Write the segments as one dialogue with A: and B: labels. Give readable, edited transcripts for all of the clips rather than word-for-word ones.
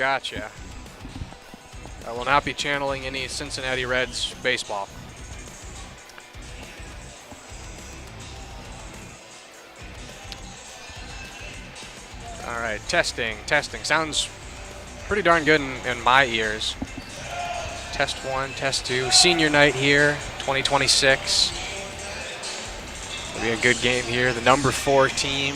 A: gotcha. I will not be channeling any Cincinnati Reds baseball. All right, testing. Sounds pretty darn good in my ears. Test 1, test 2. Senior night here, 2026. It'll be a good game here. The number 4 team.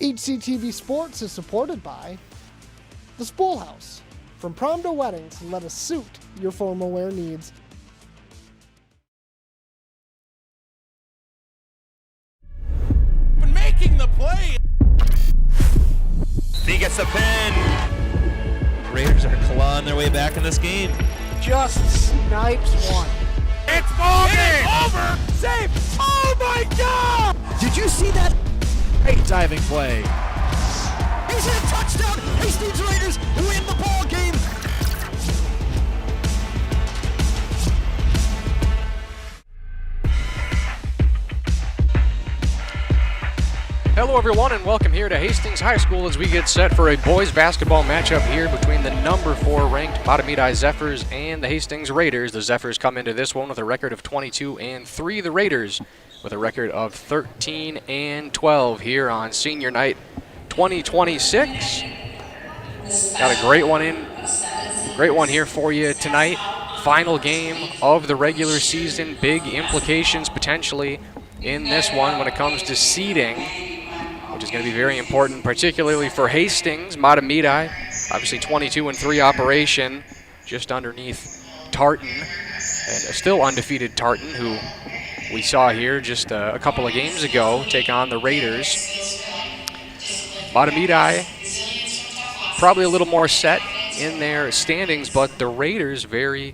B: HCTV Sports is supported by the Spool House. From prom to weddings, let us suit your formal wear needs.
C: Making the play. He gets the pin. Raiders are clawing their way back in this game.
B: Just snipes one.
C: It's ball game. Over. Safe. Oh my God! Did you see that? Great diving play. He's hit a touchdown. Hastings Raiders win the ball game.
A: Hello everyone and welcome here to Hastings High School as we get set for a boys basketball matchup here between the number 4 ranked Mahtomedi Zephyrs and the Hastings Raiders. The Zephyrs come into this one with a record of 22-3. The Raiders with a record of 13-12 here on Senior Night 2026. Got a great one here for you tonight. Final game of the regular season. Big implications potentially in this one when it comes to seeding, which is going to be very important, particularly for Hastings. Mahtomedi, obviously 22-3 operation, just underneath Tartan, and a still undefeated Tartan, who we saw here just a couple of games ago take on the Raiders. Mahtomedi probably a little more set in their standings, but the Raiders very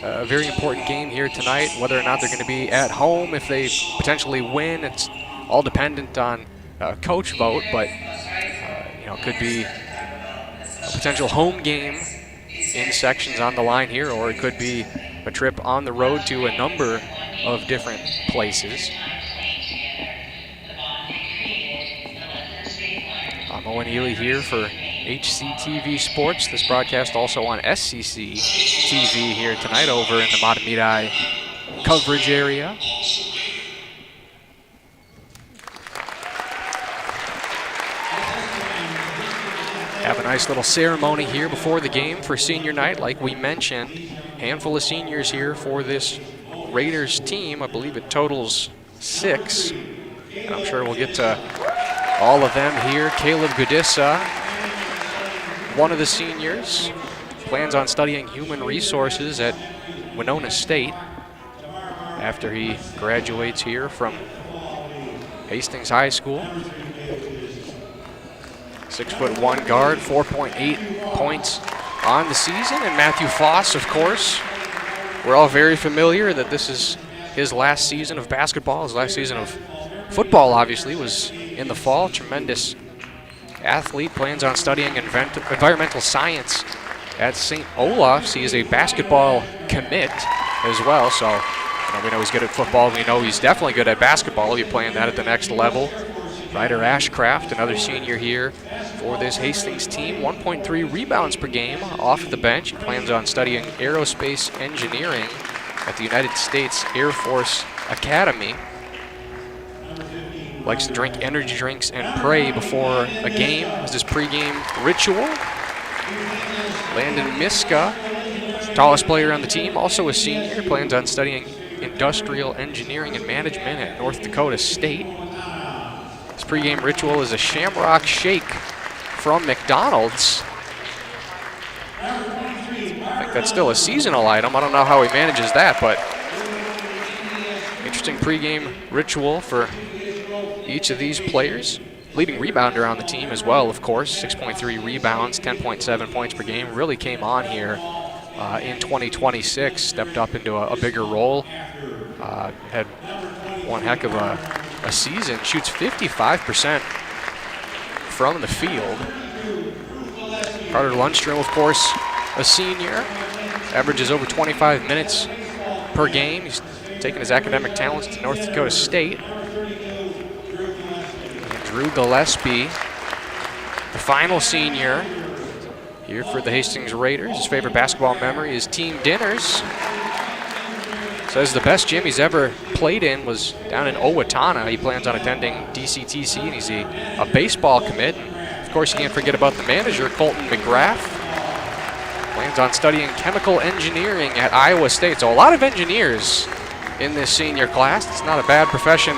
A: important game here tonight. Whether or not they're going to be at home, if they potentially win, it's all dependent on coach vote, but could be a potential home game in sections on the line here, or it could be a trip on the road to a number of different places. I'm Owen Ely here for HCTV Sports. This broadcast also on SCC TV here tonight over in the Mahtomedi coverage area. Have a nice little ceremony here before the game for senior night. Like we mentioned, handful of seniors here for this Raiders team. I believe it totals 6. And I'm sure we'll get to all of them here. Caleb Gudissa, one of the seniors, plans on studying human resources at Winona State after he graduates here from Hastings High School. 6'1" guard, 4.8 points on the season. And Matthew Foss, of course, we're all very familiar that this is his last season of basketball. His last season of football, obviously, was in the fall. Tremendous athlete, plans on studying environmental science at St. Olaf's. He is a basketball commit as well, so we know he's good at football. We know he's definitely good at basketball. He'll be playing that at the next level. Ryder Ashcraft, another senior here for this Hastings team, 1.3 rebounds per game off the bench. He plans on studying aerospace engineering at the United States Air Force Academy. Likes to drink energy drinks and pray before a game as his pregame ritual. Landon Miska, tallest player on the team, also a senior, plans on studying industrial engineering and management at North Dakota State. His pregame ritual is a shamrock shake from McDonald's. I think that's still a seasonal item. I don't know how he manages that, but interesting pregame ritual for each of these players. Leading rebounder on the team as well, of course. 6.3 rebounds, 10.7 points per game. Really came on here in 2026. Stepped up into a bigger role. Had one heck of a season. Shoots 55% from the field. Carter Lundstrom, of course, a senior. Averages over 25 minutes per game. He's taken his academic talents to North Dakota State. Drew Gillespie, the final senior here for the Hastings Raiders. His favorite basketball memory is team dinners. Says the best gym he's ever played in was down in Owatonna. He plans on attending DCTC, and he's a baseball commit. Of course, you can't forget about the manager, Colton McGrath. Plans on studying chemical engineering at Iowa State. So a lot of engineers in this senior class. It's not a bad profession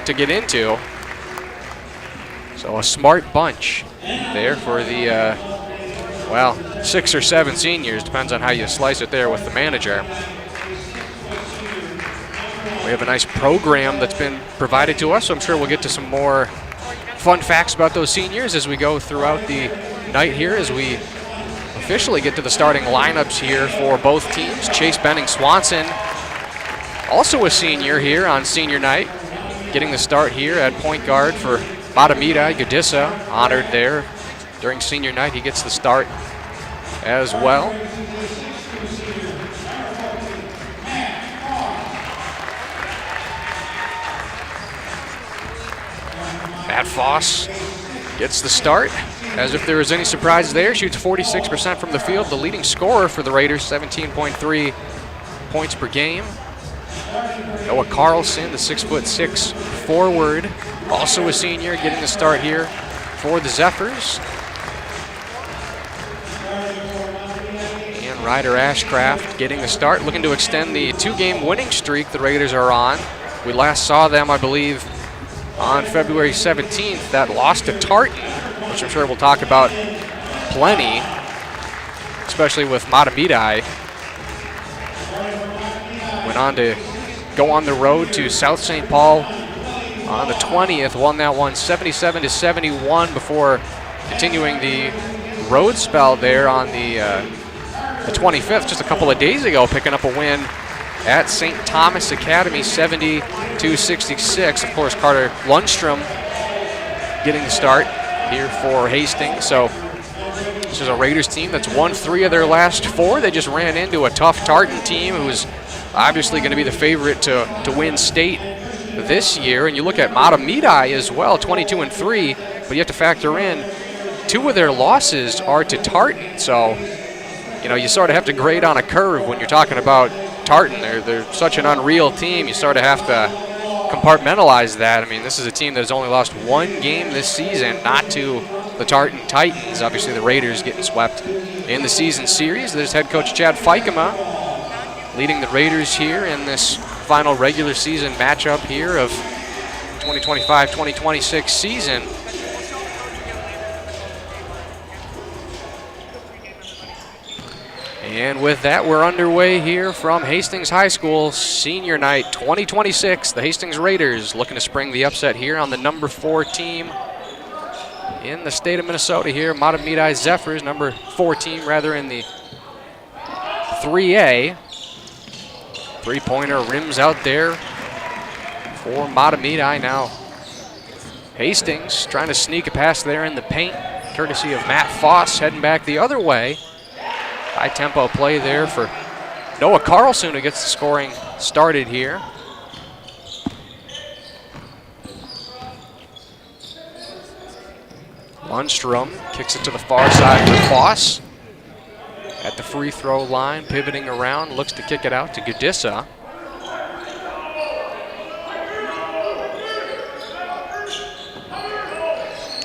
A: to get into. So So a smart bunch there for the, 6 or 7 seniors. Depends on how you slice it there with the manager. We have a nice program that's been provided to us, so I'm sure we'll get to some more fun facts about those seniors as we go throughout the night here, as we officially get to the starting lineups here for both teams. Chase Benning Swanson, also a senior here on senior night, getting the start here at point guard for Mahtomedi. Gadissa, honored there during senior night. He gets the start as well. Matt Foss gets the start. As if there was any surprise there, shoots 46% from the field. The leading scorer for the Raiders, 17.3 points per game. Noah Carlson, the 6'6" forward, also a senior, getting the start here for the Zephyrs. And Ryder Ashcraft getting the start, looking to extend the 2-game winning streak the Raiders are on. We last saw them, I believe, on February 17th. That loss to Tartan, which I'm sure we'll talk about plenty, especially with Mahtomedi. Went on to go on the road to South St. Paul on the 20th, won that one 77-71 before continuing the road spell there on the 25th, just a couple of days ago, picking up a win at St. Thomas Academy, 70-66. Of course, Carter Lundstrom getting the start here for Hastings. So this is a Raiders team that's won 3 of their last 4. They just ran into a tough Tartan team who's obviously going to be the favorite to win state this year. And you look at Mahtomedi as well, 22-3, but you have to factor in 2 of their losses are to Tartan. So, you know, you sort of have to grade on a curve when you're talking about Tartan. They're such an unreal team. You sort of have to compartmentalize that. I mean, this is a team that has only lost 1 game this season, not to the Tartan Titans. Obviously, the Raiders getting swept in the season series. There's head coach Chad Fikema leading the Raiders here in this final regular season matchup here of 2025-2026 season. And with that, we're underway here from Hastings High School, Senior Night 2026. The Hastings Raiders looking to spring the upset here on the number 4 team in the state of Minnesota here. Mahtomedi Zephyrs, number 4 team rather, in the 3A. 3-pointer rims out there for Mahtomedi. Now Hastings trying to sneak a pass there in the paint, courtesy of Matt Foss, heading back the other way. High tempo play there for Noah Carlson, who gets the scoring started here. Lundstrom kicks it to the far side for Foss. At the free throw line, pivoting around, looks to kick it out to Gadissa.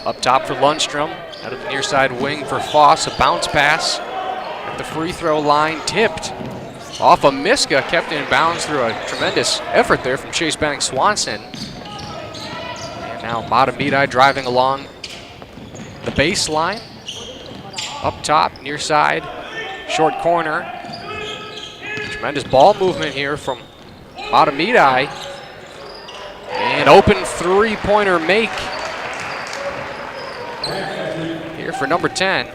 A: Up top for Lundstrom, out of the near side wing for Foss, a bounce pass. At the free throw line, tipped off of Miska, kept in bounds through a tremendous effort there from Chase Benning Swanson. And now Mahtomedi driving along the baseline. Up top, near side, short corner. Tremendous ball movement here from Mahtomedi. And open 3-pointer make here for number 10.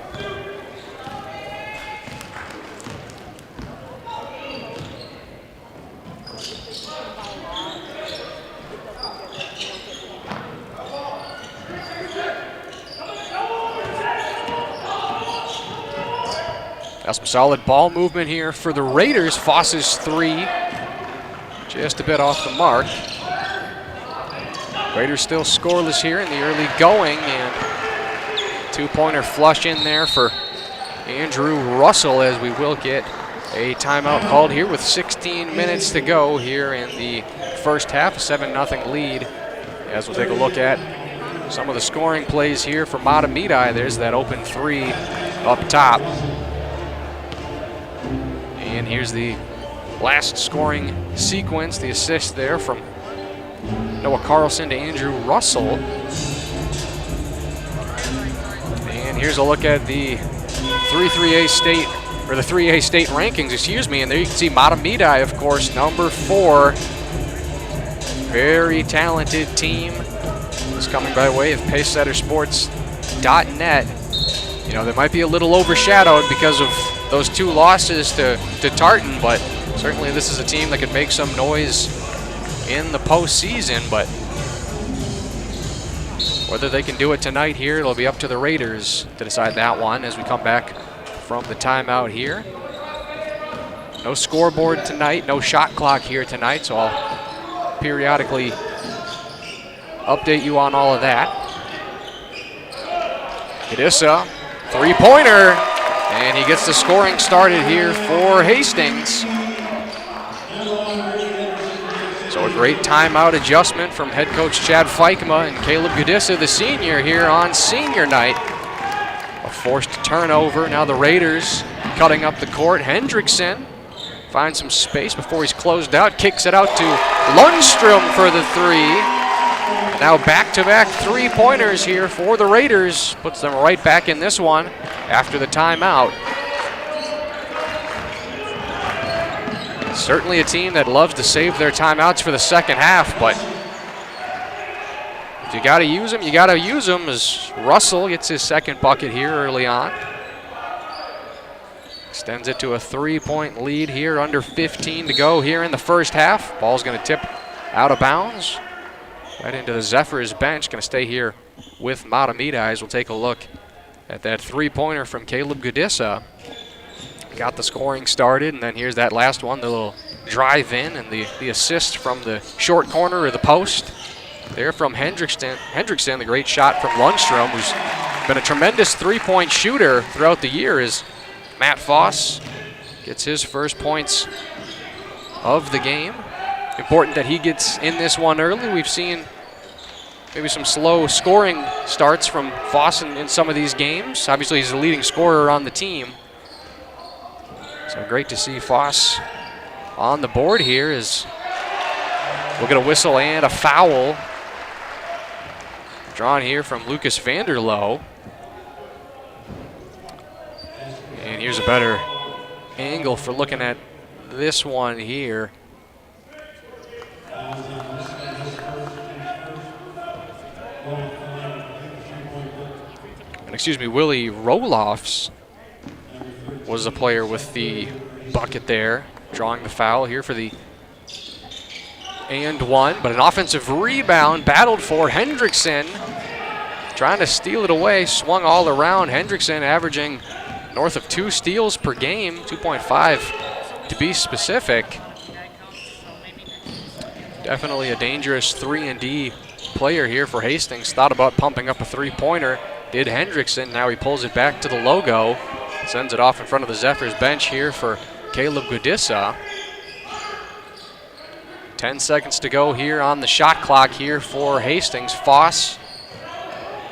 A: That's some solid ball movement here for the Raiders. Foss's 3, just a bit off the mark. Raiders still scoreless here in the early going, and 2-pointer flush in there for Andrew Russell, as we will get a timeout called here with 16 minutes to go here in the first half, a 7-0 lead. As we'll take a look at some of the scoring plays here for Mahtomedi. There's that open 3 up top. And here's the last scoring sequence, the assist there from Noah Carlson to Andrew Russell. And here's a look at the 3A state rankings, excuse me. And there you can see Mahtomedi, of course, number 4. Very talented team. It's coming by way of PaceSetterSports.net. You know, they might be a little overshadowed because of those 2 losses to Tartan, but certainly this is a team that could make some noise in the postseason. But whether they can do it tonight here, it'll be up to the Raiders to decide that one as we come back from the timeout here. No scoreboard tonight, no shot clock here tonight, so I'll periodically update you on all of that. Gadissa, 3-pointer, and he gets the scoring started here for Hastings. So a great timeout adjustment from head coach Chad Fikema and Caleb Gadissa, the senior, here on senior night. A forced turnover. Now the Raiders cutting up the court. Hendrickson finds some space before he's closed out. Kicks it out to Lundstrom for the 3. Now back-to-back 3-pointers here for the Raiders. Puts them right back in this one after the timeout. Certainly a team that loves to save their timeouts for the second half, but if you got to use them, you got to use them, as Russell gets his second bucket here early on. Extends it to a 3-point lead here, under 15 to go here in the first half. Ball's going to tip out of bounds. Right into the Zephyrs bench. Going to stay here with Mahtomedi as we'll take a look at that 3-pointer from Caleb Gadissa. Got the scoring started, and then here's that last one, the little drive in and the assist from the short corner of the post. There from Hendrickson, the great shot from Lundstrom, who's been a tremendous 3-point shooter throughout the year, as Matt Foss gets his first points of the game. Important that he gets in this one early. We've seen maybe some slow scoring starts from Foss in some of these games. Obviously, he's the leading scorer on the team. So great to see Foss on the board here, as we'll get a whistle and a foul drawn here from Lucas Vanderloo. And here's a better angle for looking at this one here. And excuse me, Willie Roloffs was the player with the bucket there, drawing the foul here for the and one, but an offensive rebound battled for Hendrickson, trying to steal it away, swung all around. Hendrickson averaging north of 2 steals per game, 2.5 to be specific. Definitely a dangerous 3-and-D player here for Hastings. Thought about pumping up a 3-pointer, did Hendrickson. Now he pulls it back to the logo, sends it off in front of the Zephyrs bench here for Caleb Gadissa. 10 seconds to go here on the shot clock here for Hastings. Foss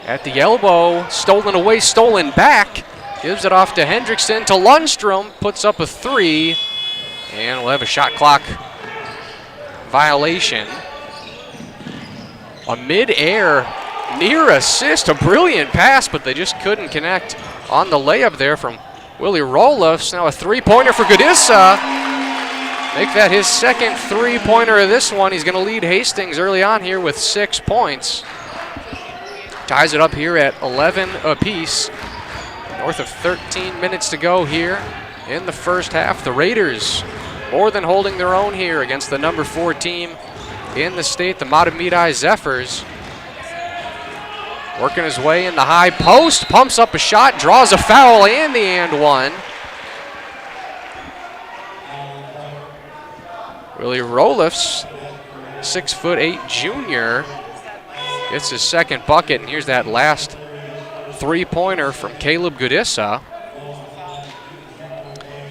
A: at the elbow, stolen away, stolen back. Gives it off to Hendrickson, to Lundstrom, puts up a 3, and we'll have a shot clock violation. A mid-air near assist, a brilliant pass, but they just couldn't connect on the layup there from Willie Roloffs. Now a 3-pointer for Gadissa. Make that his second 3-pointer of this one. He's going to lead Hastings early on here with 6 points. Ties it up here at 11 apiece. North of 13 minutes to go here in the first half. The Raiders more than holding their own here against the number 4 team in the state, the Mahtomedi Zephyrs. Working his way in the high post, pumps up a shot, draws a foul, and the and one. Willie Roloffs, 6'8" junior, gets his second bucket, and here's that last 3-pointer from Caleb Gadissa.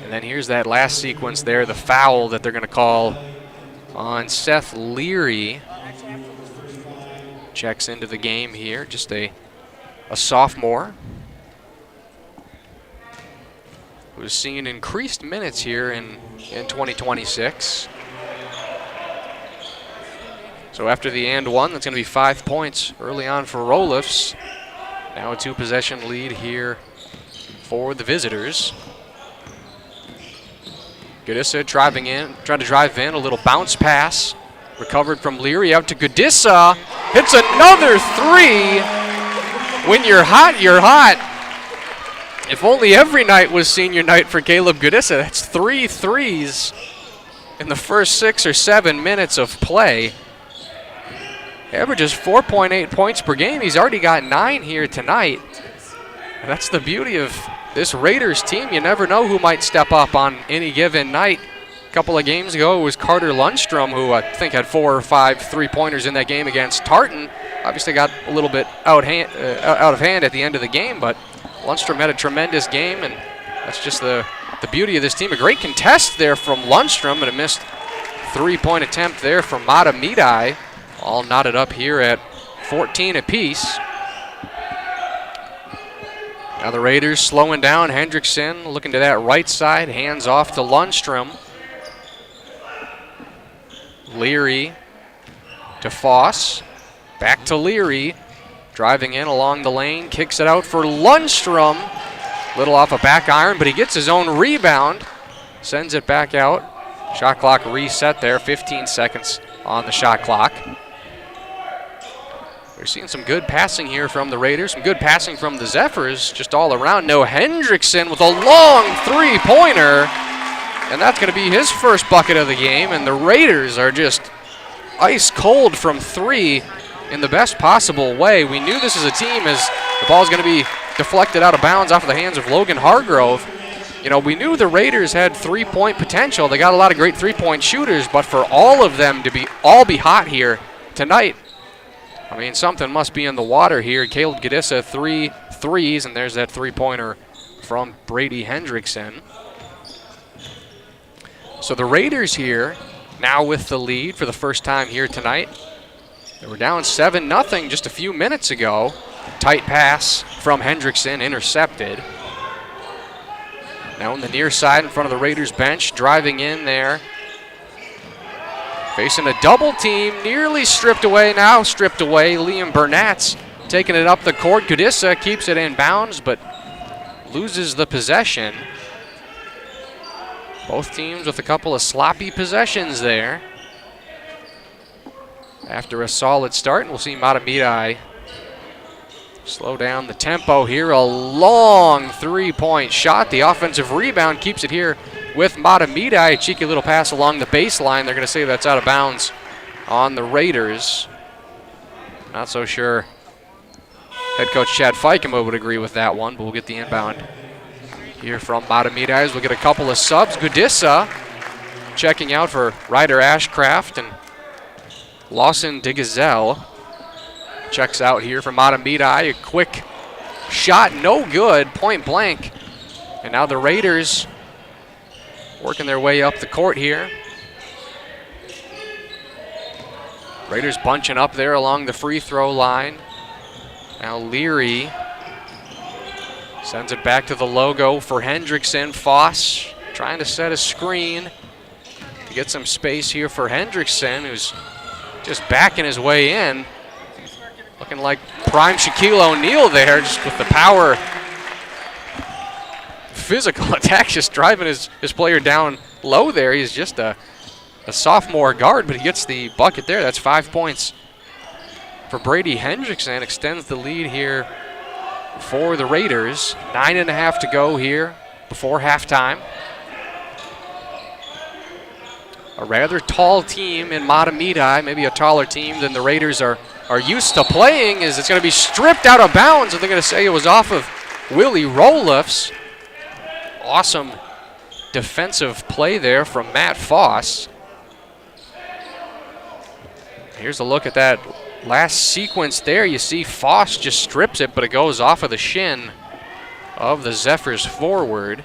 A: And then here's that last sequence there, the foul that they're going to call on Seth Leary. Checks into the game here, just a sophomore who's seeing increased minutes here in 2026. So after the and one, that's going to be 5 points early on for Roloffs. Now a 2-possession lead here for the visitors. Goodissa trying to drive in, a little bounce pass. Recovered from Leary out to Goodissa. Hits another 3. When you're hot, you're hot. If only every night was senior night for Caleb Goodissa. That's 3 threes in the first 6 or 7 minutes of play. Averages 4.8 points per game. He's already got 9 here tonight. And that's the beauty of this Raiders team. You never know who might step up on any given night. A couple of games ago, it was Carter Lundstrom, who I think had 4 or 5 3-pointers in that game against Tartan. Obviously got a little bit out of hand at the end of the game, but Lundstrom had a tremendous game, and that's just the beauty of this team. A great contest there from Lundstrom, and a missed 3-point attempt there from Mahtomedi. All knotted up here at 14 apiece. Now the Raiders slowing down. Hendrickson looking to that right side, hands off to Lundstrom. Leary to Foss, back to Leary, driving in along the lane, kicks it out for Lundstrom. Little off a back iron, but he gets his own rebound, sends it back out. Shot clock reset there, 15 seconds on the shot clock. We're seeing some good passing here from the Raiders, some good passing from the Zephyrs, just all around. No Hendrickson with a long 3-pointer. And that's going to be his first bucket of the game, and the Raiders are just ice cold from 3 in the best possible way. We knew this as a team as the ball's going to be deflected out of bounds off of the hands of Logan Hargrove. You know, we knew the Raiders had 3-point potential. They got a lot of great 3-point shooters, but for all of them to all be hot here tonight, I mean, something must be in the water here. Caleb Goodissa 3 threes, and there's that 3-pointer from Brady Hendrickson. So the Raiders here, now with the lead for the first time here tonight. They were down 7-0 just a few minutes ago. Tight pass from Hendrickson, intercepted. Now on the near side in front of the Raiders bench, driving in there. Facing a double team, nearly stripped away, now stripped away. Liam Burnett's taking it up the court. Goodissa keeps it in bounds, but loses the possession. Both teams with a couple of sloppy possessions there. After a solid start, and we'll see Mahtomedi slow down the tempo here. A long 3-point shot. The offensive rebound keeps it here with Mahtomedi. A cheeky little pass along the baseline. They're going to say that's out of bounds on the Raiders. Not so sure head coach Chad Fikema would agree with that one, but we'll get the inbound here from Mahtomedi. We'll get a couple of subs. Goodissa checking out for Ryder Ashcraft, and Lawson DeGazelle checks out here for Mahtomedi. A quick shot, no good, point blank. And now the Raiders working their way up the court here. Raiders bunching up there along the free throw line. Now Leary sends it back to the logo for Hendrickson. Foss trying to set a screen to get some space here for Hendrickson, who's just backing his way in. Looking like prime Shaquille O'Neal there, just with the power. Physical attack, just driving his player down low there. He's just a sophomore guard, but he gets the bucket there. That's 5 points for Brady Hendrickson. Extends the lead here for the Raiders. 9.5 to go here before halftime. A rather tall team in Mahtomedi, maybe a taller team than the Raiders are used to playing, as it's going to be stripped out of bounds, and they're going to say it was off of Willie Roloffs. Awesome defensive play there from Matt Foss. Here's a look at that last sequence there. You see Foss just strips it, but it goes off of the shin of the Zephyrs forward.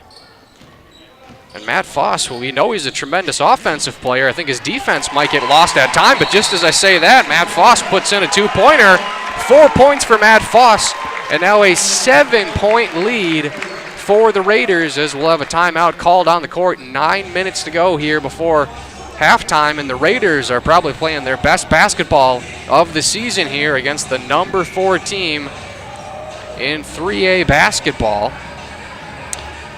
A: And Matt Foss, well, we know he's a tremendous offensive player. I think his defense might get lost at time, but just as I say that, Matt Foss puts in a 2-pointer. 4 points for Matt Foss, and now a 7-point lead for the Raiders, as we'll have a timeout called on the court. 9 minutes to go here before halftime, and the Raiders are probably playing their best basketball of the season here against the number 4 team in 3A basketball.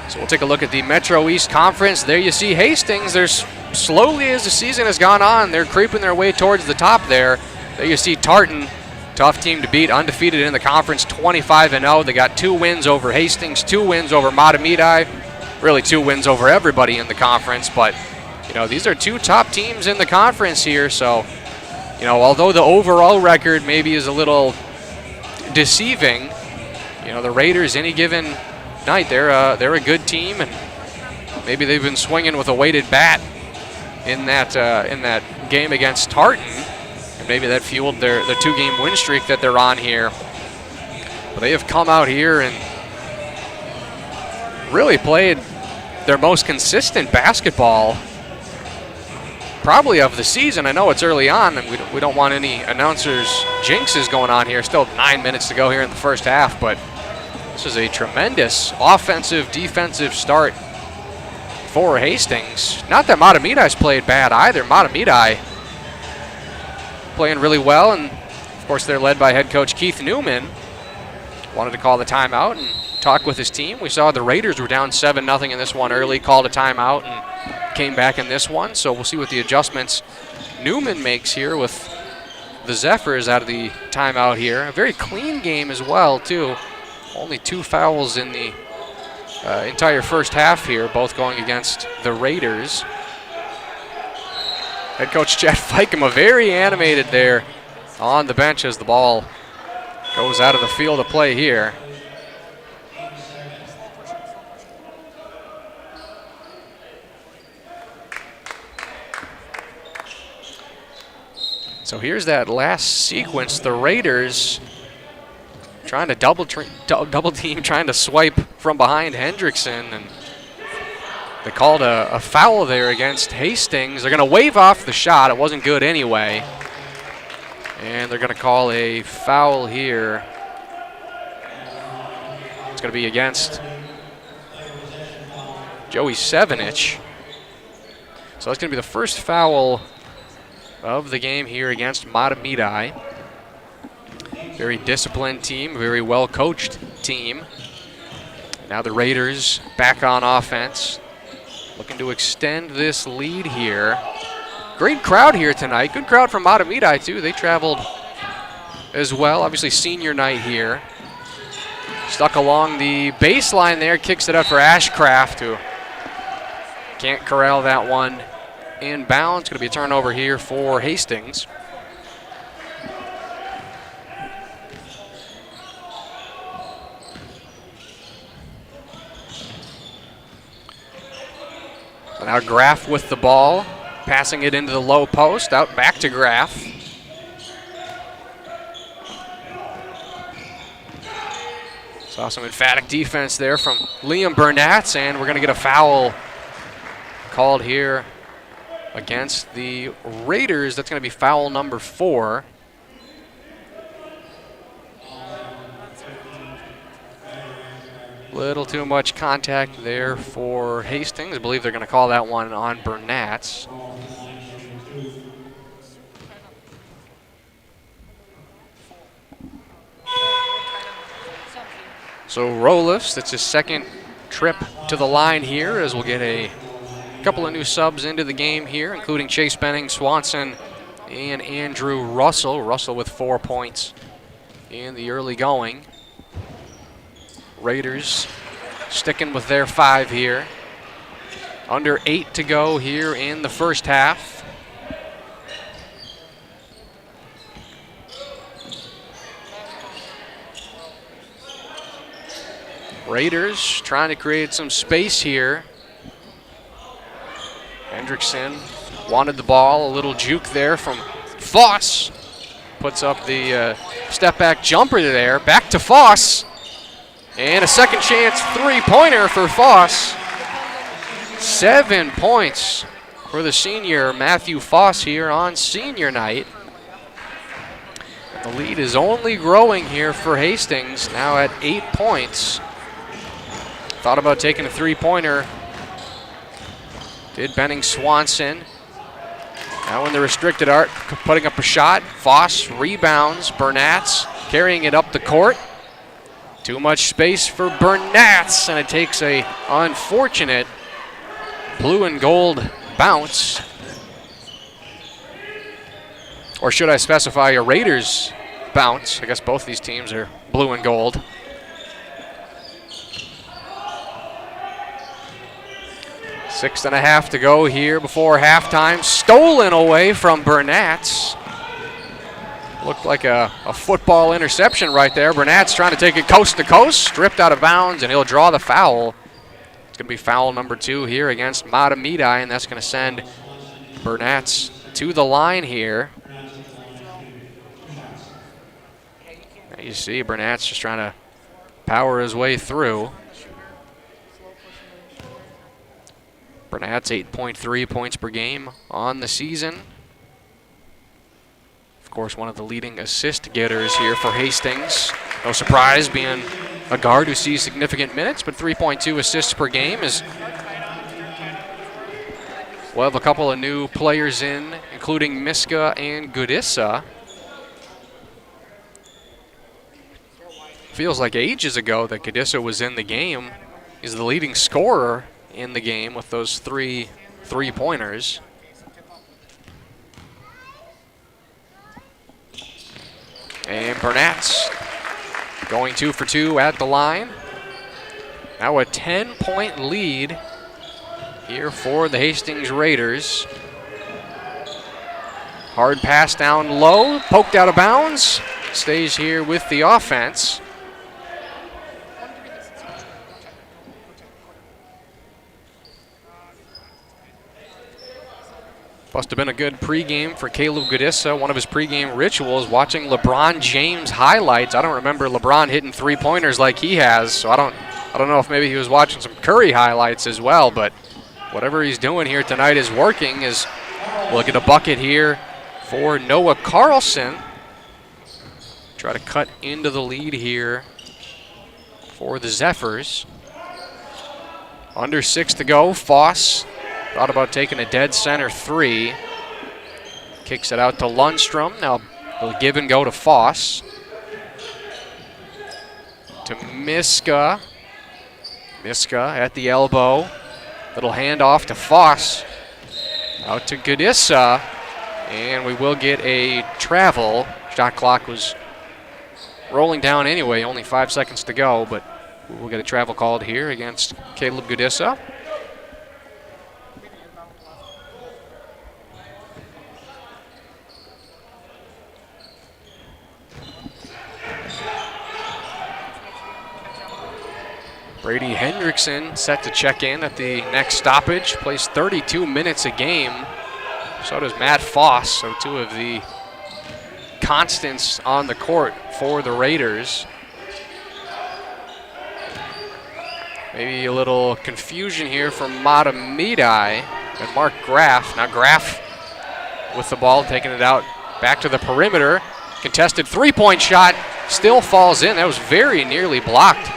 A: So we'll take a look at the Metro East Conference. There you see Hastings. There's slowly as the season has gone on, they're creeping their way towards the top there. There you see Tartan, tough team to beat, undefeated in the conference, 25-0. They got 2 wins over Hastings, 2 wins over Mahtomedi, really 2 wins over everybody in the conference. But, you know, these are 2 top teams in the conference here. So, you know, although the overall record maybe is a little deceiving, you know, the Raiders any given night, they're a good team, and maybe they've been swinging with a weighted bat in that game against Tartan, and maybe that fueled their 2-game win streak that they're on here. But they have come out here and really played their most consistent basketball probably of the season. I know it's early on, and we don't want any announcers jinxes going on here. Still 9 minutes to go here in the first half, but this is a tremendous offensive, defensive start for Hastings. Not that Mahtomedi's played bad either. Mahtomedi playing really well, and of course they're led by head coach Keith Newman. Wanted to call the timeout and talk with his team. We saw the Raiders were down 7-0 in this one early, called a timeout and came back in this one. So we'll see what the adjustments Newman makes here with the Zephyrs out of the timeout here. A very clean game as well, too. Only 2 fouls in the entire first half here, both going against the Raiders. Head coach Chad Fikema very animated there on the bench as the ball goes out of the field of play here. So here's that last sequence. The Raiders trying to double team, trying to swipe from behind Hendrickson, and they called a foul there against Hastings. They're going to wave off the shot. It wasn't good anyway. And they're going to call a foul here. It's going to be against Joey Sevenich. So that's going to be the first foul of the game here against Mahtomedi. Very disciplined team, very well-coached team. Now the Raiders back on offense, looking to extend this lead here. Great crowd here tonight. Good crowd from Mahtomedi, too. They traveled as well. Obviously, senior night here. Stuck along the baseline there, kicks it up for Ashcraft, who can't corral that one inbounds. Going to be a turnover here for Hastings. So now Graff with the ball, passing it into the low post, out back to Graff. Saw some emphatic defense there from Liam Burnatz, and we're going to get a foul called here against the Raiders. That's going to be foul number 4. Little too much contact there for Hastings. I believe they're going to call that one on Burnatz. So Roloffs, that's his second trip to the line here, as we'll get a couple of new subs into the game here, including Chase Benning, Swanson, and Andrew Russell. Russell with 4 points in the early going. Raiders sticking with their 5 here. Under 8 to go here in the first half. Raiders trying to create some space here. Hendrickson wanted the ball, a little juke there from Foss. Puts up the step back jumper there, back to Foss. And a second chance 3-pointer for Foss. 7 points for the senior Matthew Foss here on senior night. The lead is only growing here for Hastings, now at 8 points. Thought about taking a 3-pointer. Did Benning Swanson. Now in the restricted arc, putting up a shot. Foss rebounds. Burnatz carrying it up the court. Too much space for Burnett's, and it takes a unfortunate blue and gold bounce. Or should I specify a Raiders bounce? I guess both these teams are blue and gold. Six and a half to go here before halftime. Stolen away from Burnett's. Looked like a football interception right there. Burnett's trying to take it coast to coast, stripped out of bounds, and he'll draw the foul. It's going to be foul number 2 here against Mahtomedi, and that's going to send Burnett's to the line here. You see Burnett's just trying to power his way through. Burnett's 8.3 points per game on the season. Of course, one of the leading assist getters here for Hastings. No surprise being a guard who sees significant minutes, but 3.2 assists per game is... We'll have a couple of new players in, including Miska and Gudissa. Feels like ages ago that Gudissa was in the game. He's the leading scorer in the game with those three-pointers. And Burnett's going 2 for 2 at the line. Now a 10-point lead here for the Hastings Raiders. Hard pass down low, poked out of bounds. Stays here with the offense. Must have been a good pregame for Caleb Gudissa. One of his pregame rituals, watching LeBron James highlights. I don't remember LeBron hitting three-pointers like he has, so I don't know if maybe he was watching some Curry highlights as well, but whatever he's doing here tonight is working. As we'll get a bucket here for Noah Carlson. Try to cut into the lead here for the Zephyrs. Under 6 to go. Foss thought about taking a dead center 3. Kicks it out to Lundstrom. Now he'll give and go to Foss. To Miska. Miska at the elbow. Little handoff to Foss. Out to Gudissa. And we will get a travel. Shot clock was rolling down anyway. Only 5 seconds to go, but we'll get a travel called here against Caleb Gudissa. Brady Hendrickson set to check in at the next stoppage. Plays 32 minutes a game. So does Matt Foss. So 2 of the constants on the court for the Raiders. Maybe a little confusion here from Mahtomedi and Mark Graff. Now Graff with the ball, taking it out back to the perimeter. Contested three-point shot, still falls in. That was very nearly blocked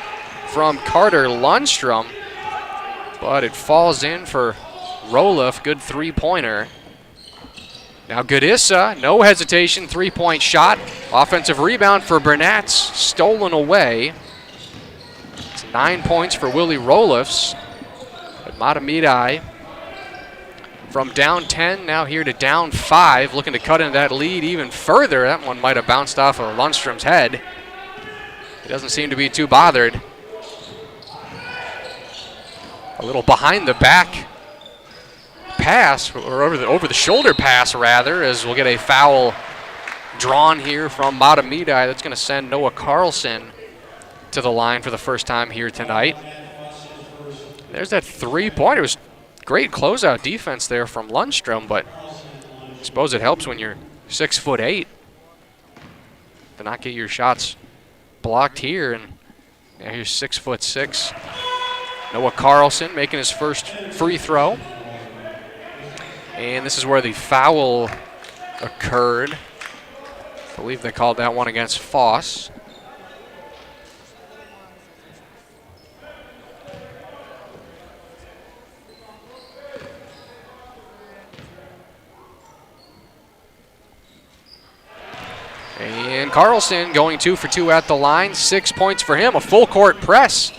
A: from Carter Lundstrom, but it falls in for Roloff. Good three-pointer. Now Gudissa, no hesitation, three-point shot. Offensive rebound for Burnett's, stolen away. It's 9 points for Willie Roloffs. But Mahtomedi from down 10, now here to down 5, looking to cut into that lead even further. That one might have bounced off of Lundstrom's head. He doesn't seem to be too bothered. A little behind the back pass, or over the shoulder pass rather, as we'll get a foul drawn here from Mahtomedi. That's going to send Noah Carlson to the line for the first time here tonight. There's that three-pointer. It was great closeout defense there from Lundstrom, but I suppose it helps when you're 6'8" to not get your shots blocked here. And now here's 6'6". Noah Carlson making his first free throw. And this is where the foul occurred. I believe they called that one against Foss. And Carlson going 2 for 2 at the line. 6 points for him. A full court press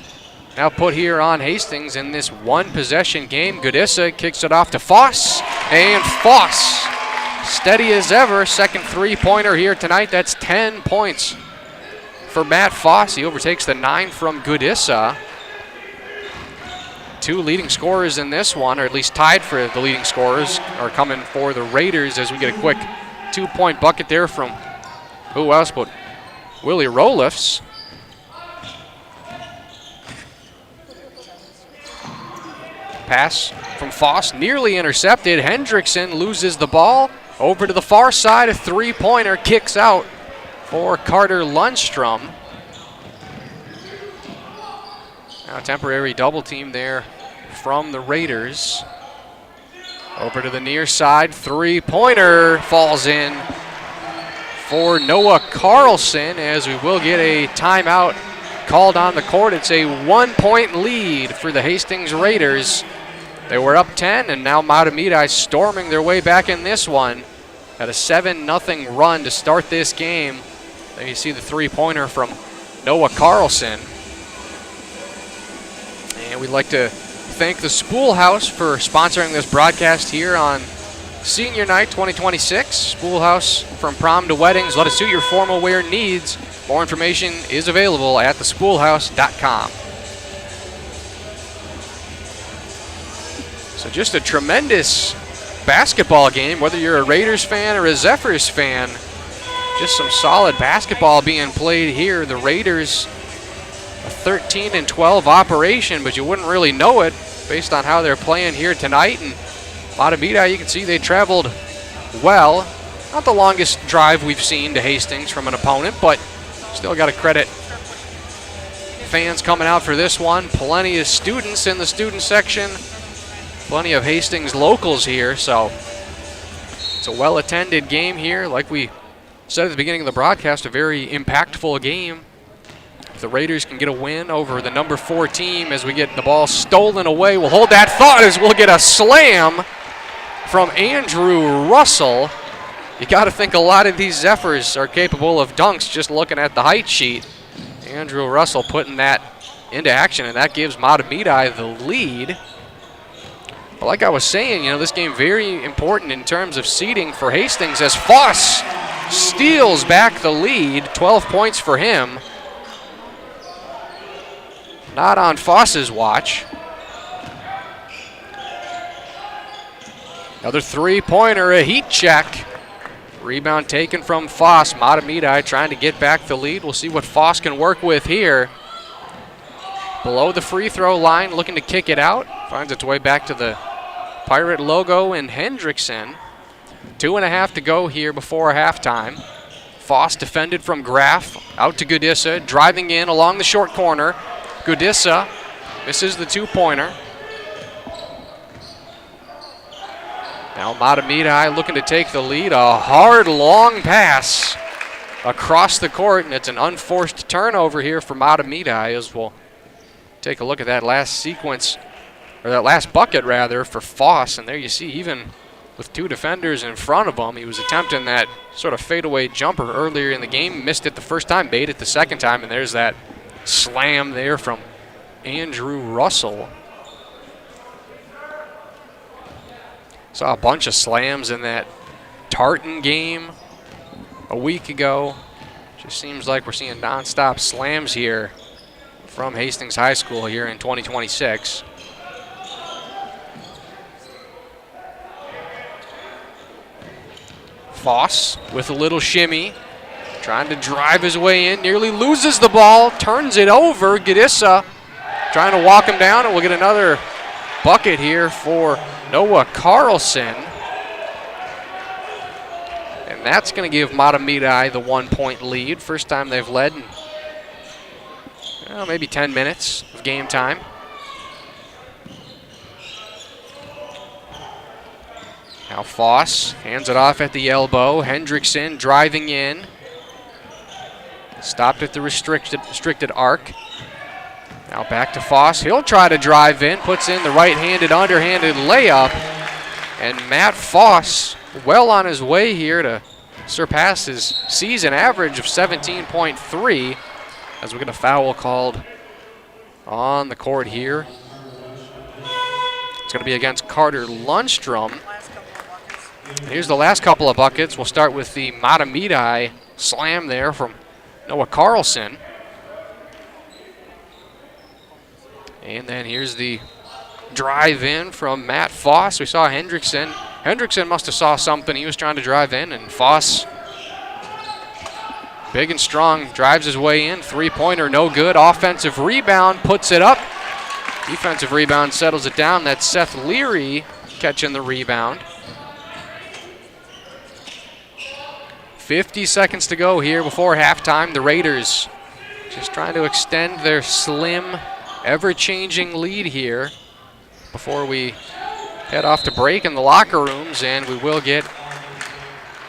A: now put here on Hastings in this one possession game. Goodissa kicks it off to Foss, and Foss, steady as ever, second three-pointer here tonight. That's 10 points for Matt Foss. He overtakes the 9 from Goodissa. 2 leading scorers in this one, or at least tied for the leading scorers, are coming for the Raiders as we get a quick 2-point bucket there from who else but Willie Roliffs. Pass from Foss, nearly intercepted. Hendrickson loses the ball. Over to the far side, a three-pointer kicks out for Carter Lundstrom. Now a temporary double team there from the Raiders. Over to the near side, three-pointer falls in for Noah Carlson, as we will get a timeout called on the court. It's a 1-point lead for the Hastings Raiders. They were up 10, and now Mahtomedi storming their way back in this one. At a 7-0 run to start this game. There you see the three-pointer from Noah Carlson. And we'd like to thank the Spoolhouse for sponsoring this broadcast here on Senior Night 2026. Spoolhouse, from prom to weddings, let us suit your formal wear needs. More information is available at thespoolhouse.com. So just a tremendous basketball game, whether you're a Raiders fan or a Zephyrs fan. Just some solid basketball being played here. The Raiders, a 13-12 operation, but you wouldn't really know it based on how they're playing here tonight. And Mahtomedi, you can see they traveled well. Not the longest drive we've seen to Hastings from an opponent, but still got to credit fans coming out for this one. Plenty of students in the student section. Plenty of Hastings locals here, so it's a well-attended game here. Like we said at the beginning of the broadcast, a very impactful game. If the Raiders can get a win over the number 4 team as we get the ball stolen away, we'll hold that thought as we'll get a slam from Andrew Russell. You got to think a lot of these Zephyrs are capable of dunks just looking at the height sheet. Andrew Russell putting that into action, and that gives Mahtomedi the lead. But like I was saying, this game very important in terms of seeding for Hastings as Foss steals back the lead. 12 points for him. Not on Foss's watch. Another three-pointer, a heat check. Rebound taken from Foss. Mahtomedi trying to get back the lead. We'll see what Foss can work with here. Below the free throw line, looking to kick it out. Finds its way back to the Pirate logo and Hendrickson. 2.5 to go here before halftime. Foss defended from Graff. Out to Goodissa. Driving in along the short corner. Goodissa misses the two-pointer. Now Mahtomedi looking to take the lead. A hard, long pass across the court, and it's an unforced turnover here for Mahtomedi as we'll take a look at that last sequence, or that last bucket rather, for Foss. And there you see, even with 2 defenders in front of him, he was attempting that sort of fadeaway jumper earlier in the game. Missed it the first time, made it the second time, and there's that slam there from Andrew Russell. Saw a bunch of slams in that Tartan game a week ago. Just seems like we're seeing nonstop slams here from Hastings High School here in 2026. Foss with a little shimmy, trying to drive his way in, nearly loses the ball, turns it over. Goodissa trying to walk him down, and we'll get another bucket here for Noah Carlson. And that's going to give Mahtomedi the 1-point lead. First time they've led in maybe 10 minutes of game time. Now Foss hands it off at the elbow. Hendrickson driving in. Stopped at the restricted arc. Now back to Foss. He'll try to drive in. Puts in the right-handed, underhanded layup. And Matt Foss well on his way here to surpass his season average of 17.3 as we get a foul called on the court here. It's going to be against Carter Lundstrom. Here's the last couple of buckets. We'll start with the Mahtomedi slam there from Noah Carlson. And then here's the drive in from Matt Foss. We saw Hendrickson. Hendrickson must have saw something. He was trying to drive in, and Foss, big and strong, drives his way in. Three-pointer, no good. Offensive rebound, puts it up. Defensive rebound settles it down. That's Seth Leary catching the rebound. 50 seconds to go here before halftime. The Raiders just trying to extend their slim, ever-changing lead here before we head off to break in the locker rooms, and we will get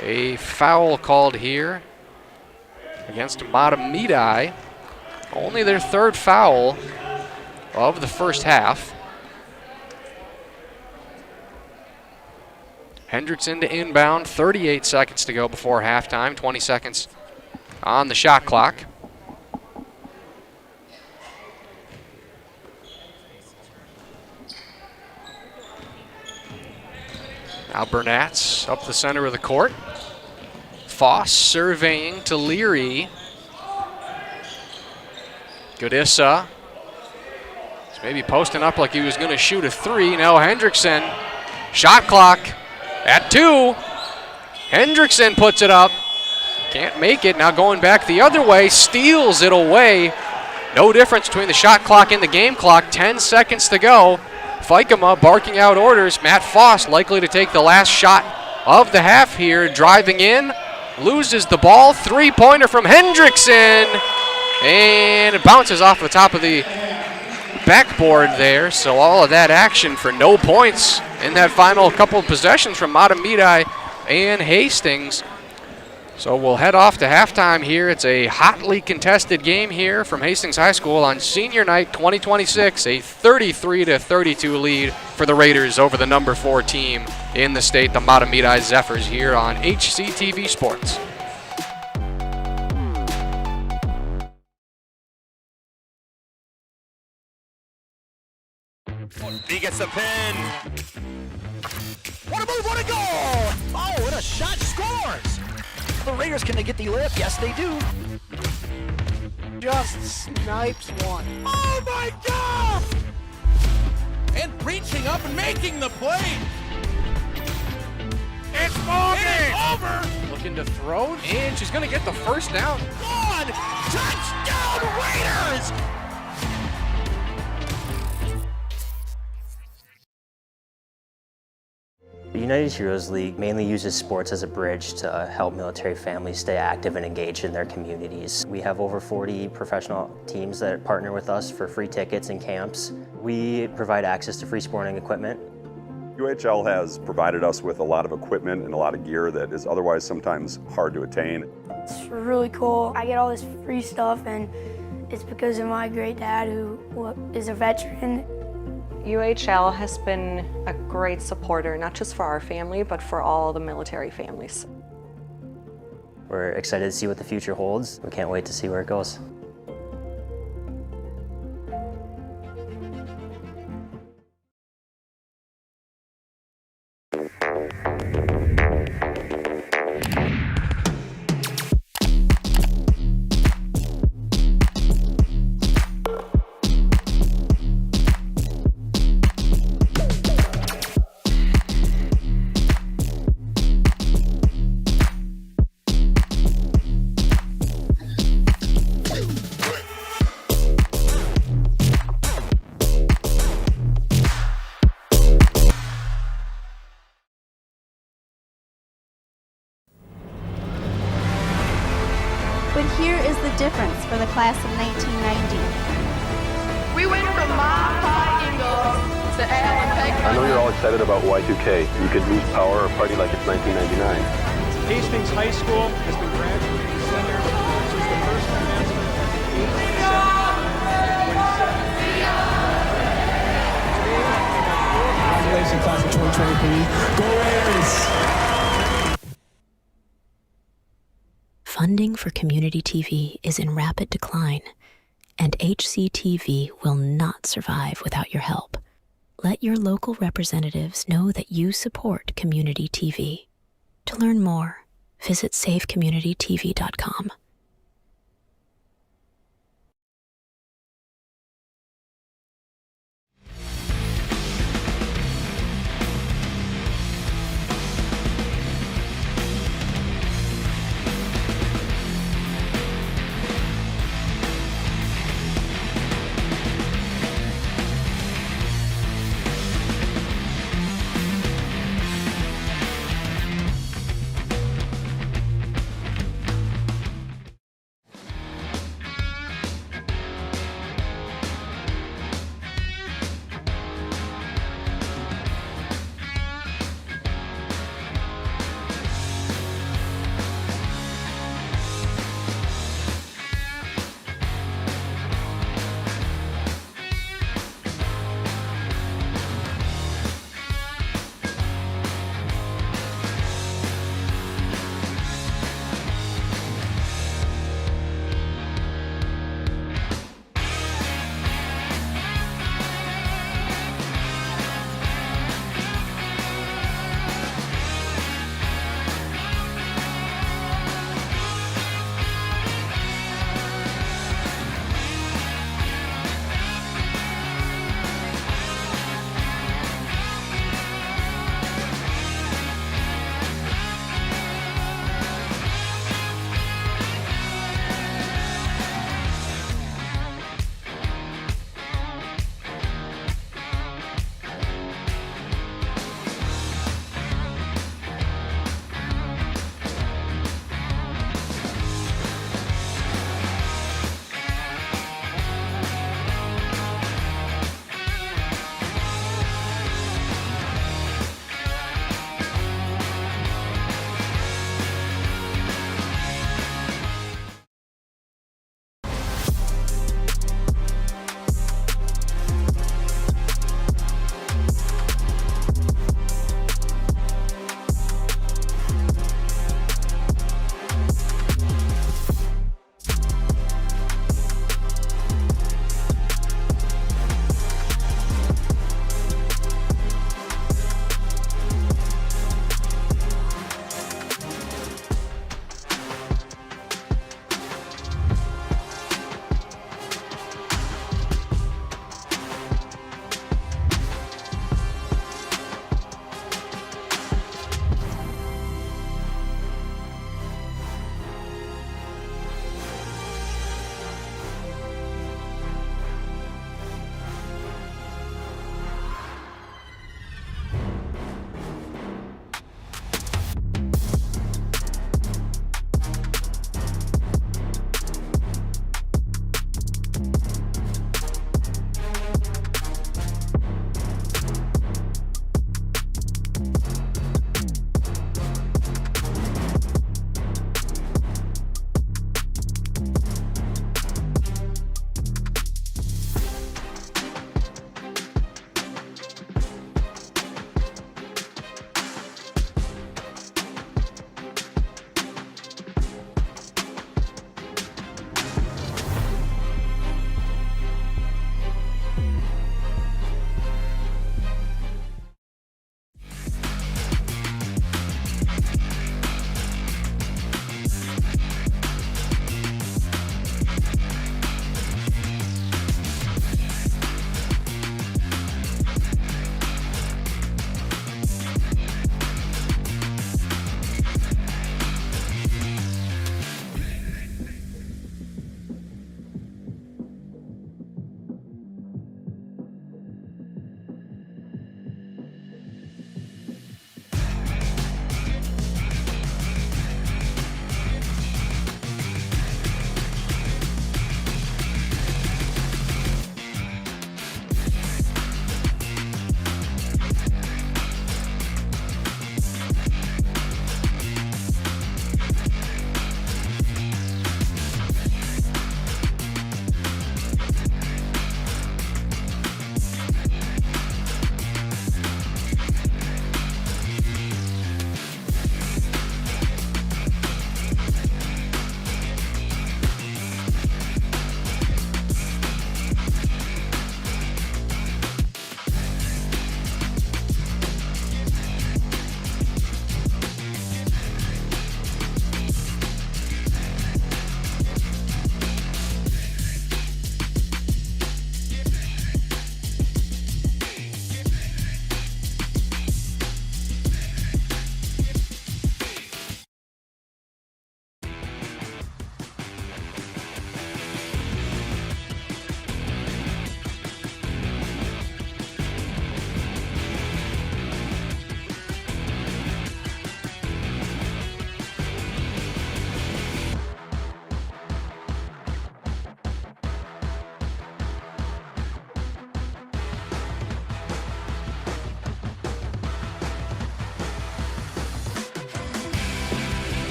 A: a foul called here against Mahtomedi. Only their third foul of the first half. Hendrickson to inbound, 38 seconds to go before halftime, 20 seconds on the shot clock. Now Burnatz up the center of the court. Foss surveying to Leary. Godissa is maybe posting up like he was going to shoot a three. Now Hendrickson, shot clock at 2. Hendrickson puts it up. Can't make it. Now going back the other way, steals it away. No difference between the shot clock and the game clock. 10 seconds to go. Fikema barking out orders. Matt Foss likely to take the last shot of the half here. Driving in, loses the ball. Three-pointer from Hendrickson. And it bounces off the top of the backboard there. So all of that action for no points in that final couple of possessions from Mahtomedi and Hastings. So we'll head off to halftime here. It's a hotly contested game here from Hastings High School on senior night 2026. A 33-32 lead for the Raiders over the number 4 team in the state, the Mahtomedi Zephyrs, here on HCTV Sports.
C: He gets the pin. What a move, what a goal! Oh, and a shot scores! The Raiders, can they get the layup? Yes, they do.
B: Just snipes one.
C: Oh my God! And reaching up and making the play. It's moving! Over!
A: Looking to throw, and she's going to get the first down.
C: Gone! Touchdown Raiders!
D: The United Heroes League mainly uses sports as a bridge to help military families stay active and engaged in their communities. We have over 40 professional teams that partner with us for free tickets and camps. We provide access to free sporting equipment.
E: UHL has provided us with a lot of equipment and a lot of gear that is otherwise sometimes hard to attain.
F: It's really cool. I get all this free stuff, and it's because of my great dad, who is a veteran.
G: UHL has been a great supporter, not just for our family, but for all the military families.
D: We're excited to see what the future holds. We can't wait to see where it goes.
H: But here is the difference for the class of 1990.
I: We went from mile high Eagles to Allen Peg.
E: I know you're all excited about Y2K. You could lose power or party like it's 1999.
J: Hastings High School has been graduating center since the first commencement in 1870. Congratulations, class of 2023. Go Raiders!
K: Funding for community TV is in rapid decline, and HCTV will not survive without your help. Let your local representatives know that you support community TV. To learn more, visit savecommunitytv.com.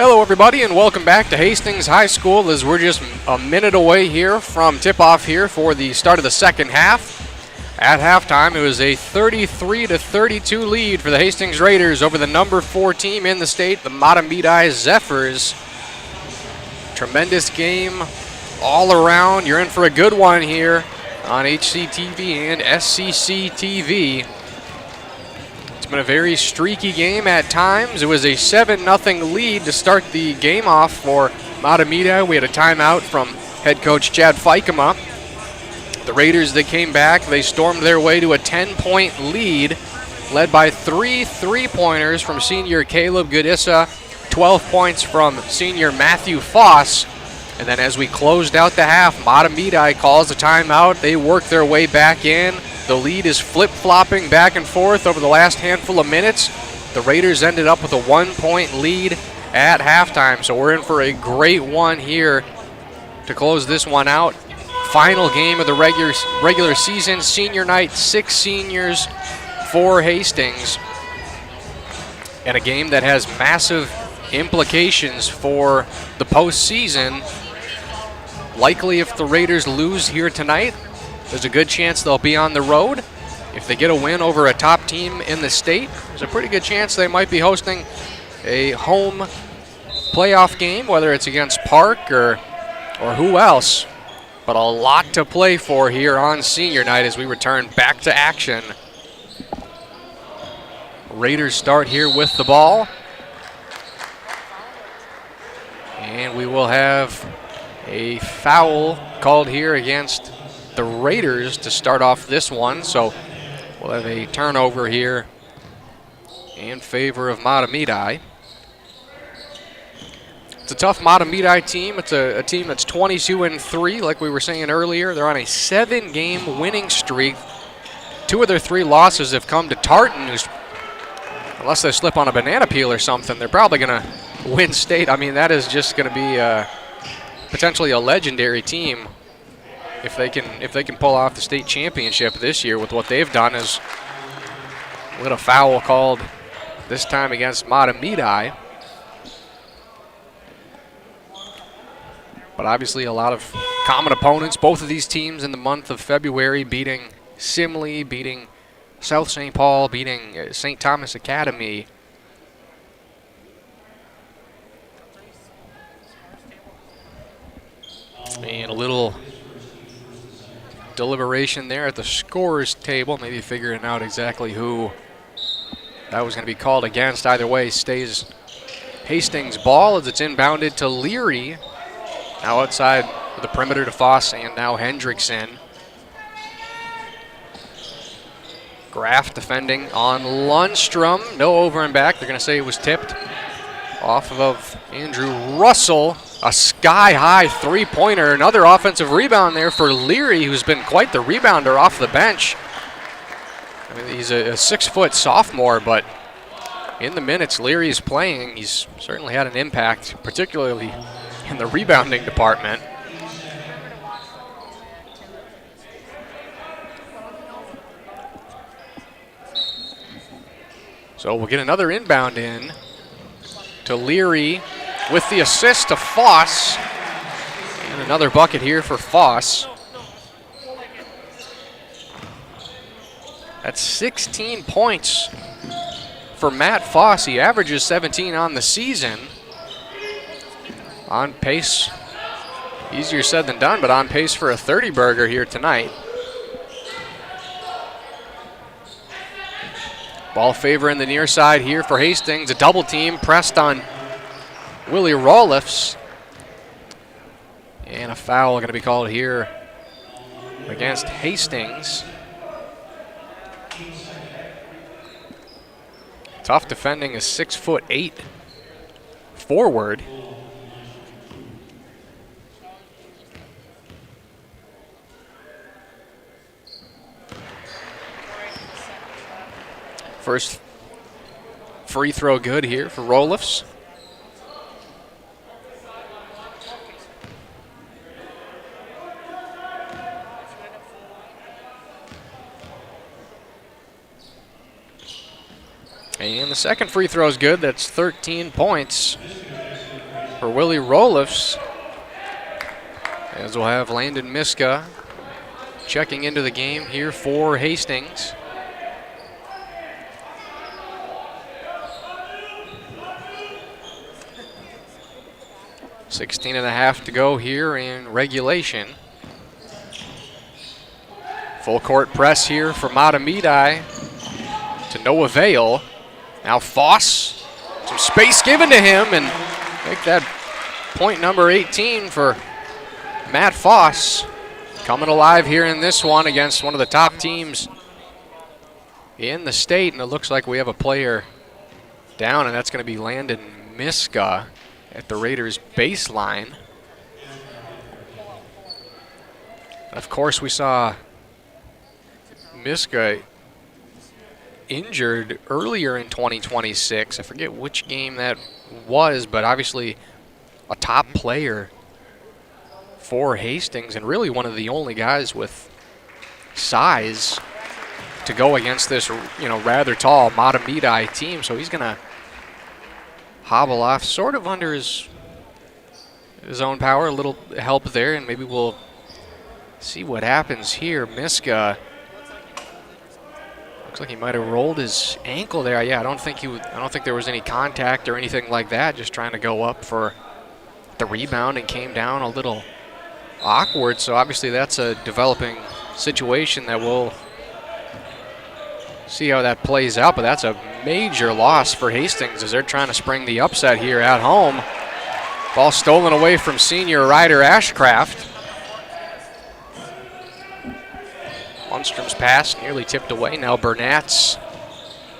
A: Hello everybody and welcome back to Hastings High School as we're just a minute away here from tip-off here for the start of the second half. At halftime it was a 33-32 lead for the Hastings Raiders over the number 4 team in the state, the Mahtomedi Zephyrs. Tremendous game all around. You're in for a good one here on HCTV and SCCTV. It's been a very streaky game at times. It was a 7-0 lead to start the game off for Mahtomedi. We had a timeout from head coach Chad Fikema. The Raiders, they came back. They stormed their way to a 10-point lead, led by 3 3-pointers from senior Caleb Goodissa, 12 points from senior Matthew Foss. And then as we closed out the half, Mahtomedi calls a timeout. They work their way back in. The lead is flip-flopping back and forth over the last handful of minutes. The Raiders ended up with a 1-point lead at halftime. So we're in for a great one here to close this one out. Final game of the regular season, senior night, 6 seniors for Hastings. And a game that has massive implications for the postseason. Likely if the Raiders lose here tonight, there's a good chance they'll be on the road. If they get a win over a top team in the state, there's a pretty good chance they might be hosting a home playoff game, whether it's against Park or who else. But a lot to play for here on senior night as we return back to action. Raiders start here with the ball. And we will have a foul called here against the Raiders to start off this one. So we'll have a turnover here in favor of Mahtomedi. It's a tough Mahtomedi team. It's a team that's 22-3, like we were saying earlier. They're on a 7-game winning streak. 2 of their 3 losses have come to Tartan, who's, unless they slip on a banana peel or something, they're probably going to win state. I mean, that is just going to be potentially a legendary team if they can pull off the state championship this year with what they've done. Is with a foul called this time against Mahtomedi. But obviously a lot of common opponents. Both of these teams in the month of February beating Simley, beating South St. Paul, beating St. Thomas Academy. And a little deliberation there at the scorer's table, maybe figuring out exactly who that was going to be called against. Either way, stays Hastings' ball as it's inbounded to Leary. Now outside with the perimeter to Foss and now Hendrickson. Graff defending on Lundstrom. No over and back. They're going to say it was tipped off of Andrew Russell. A sky-high 3-pointer. Another offensive rebound there for Leary, who's been quite the rebounder off the bench. I mean, he's a 6-foot sophomore, but in the minutes Leary's playing, he's certainly had an impact, particularly in the rebounding department. So we'll get another inbound in to Leary with the assist to Foss. And another bucket here for Foss. That's 16 points for Matt Foss. He averages 17 on the season. On pace, easier said than done, but on pace for a 30-burger here tonight. Ball favor in the near side here for Hastings. A double team pressed on Willie Rolifs. And a foul going to be called here against Hastings. Tough defending a 6'8" forward. First free throw good here for Rolifs. And the second free throw is good. That's 13 points Willie Roloffs, as we'll have Landon Miska checking into the game here for Hastings. .16.5 to go here in regulation. Full court press here for Mahtomedi to no avail. Now Foss, some space given to him, and make that point number 18 for Matt Foss. Coming alive here in this one against one of the top teams in the state, and it looks like we have a player down, and that's going to be Landon Miska at the Raiders baseline. Of course, we saw Miska injured earlier in 2026. I forget which game that was, but obviously a top player for Hastings and really one of the only guys with size to go against this, rather tall Mahtomedi team. So he's going to hobble off sort of under his own power, a little help there, and maybe we'll see what happens here. Miska looks like he might have rolled his ankle there. Yeah, I don't think there was any contact or anything like that. Just trying to go up for the rebound and came down a little awkward. So obviously that's a developing situation that we'll see how that plays out. But that's a major loss for Hastings as they're trying to spring the upset here at home. Ball stolen away from senior Ryder Ashcraft. Lundstrom's pass nearly tipped away. Now Burnatz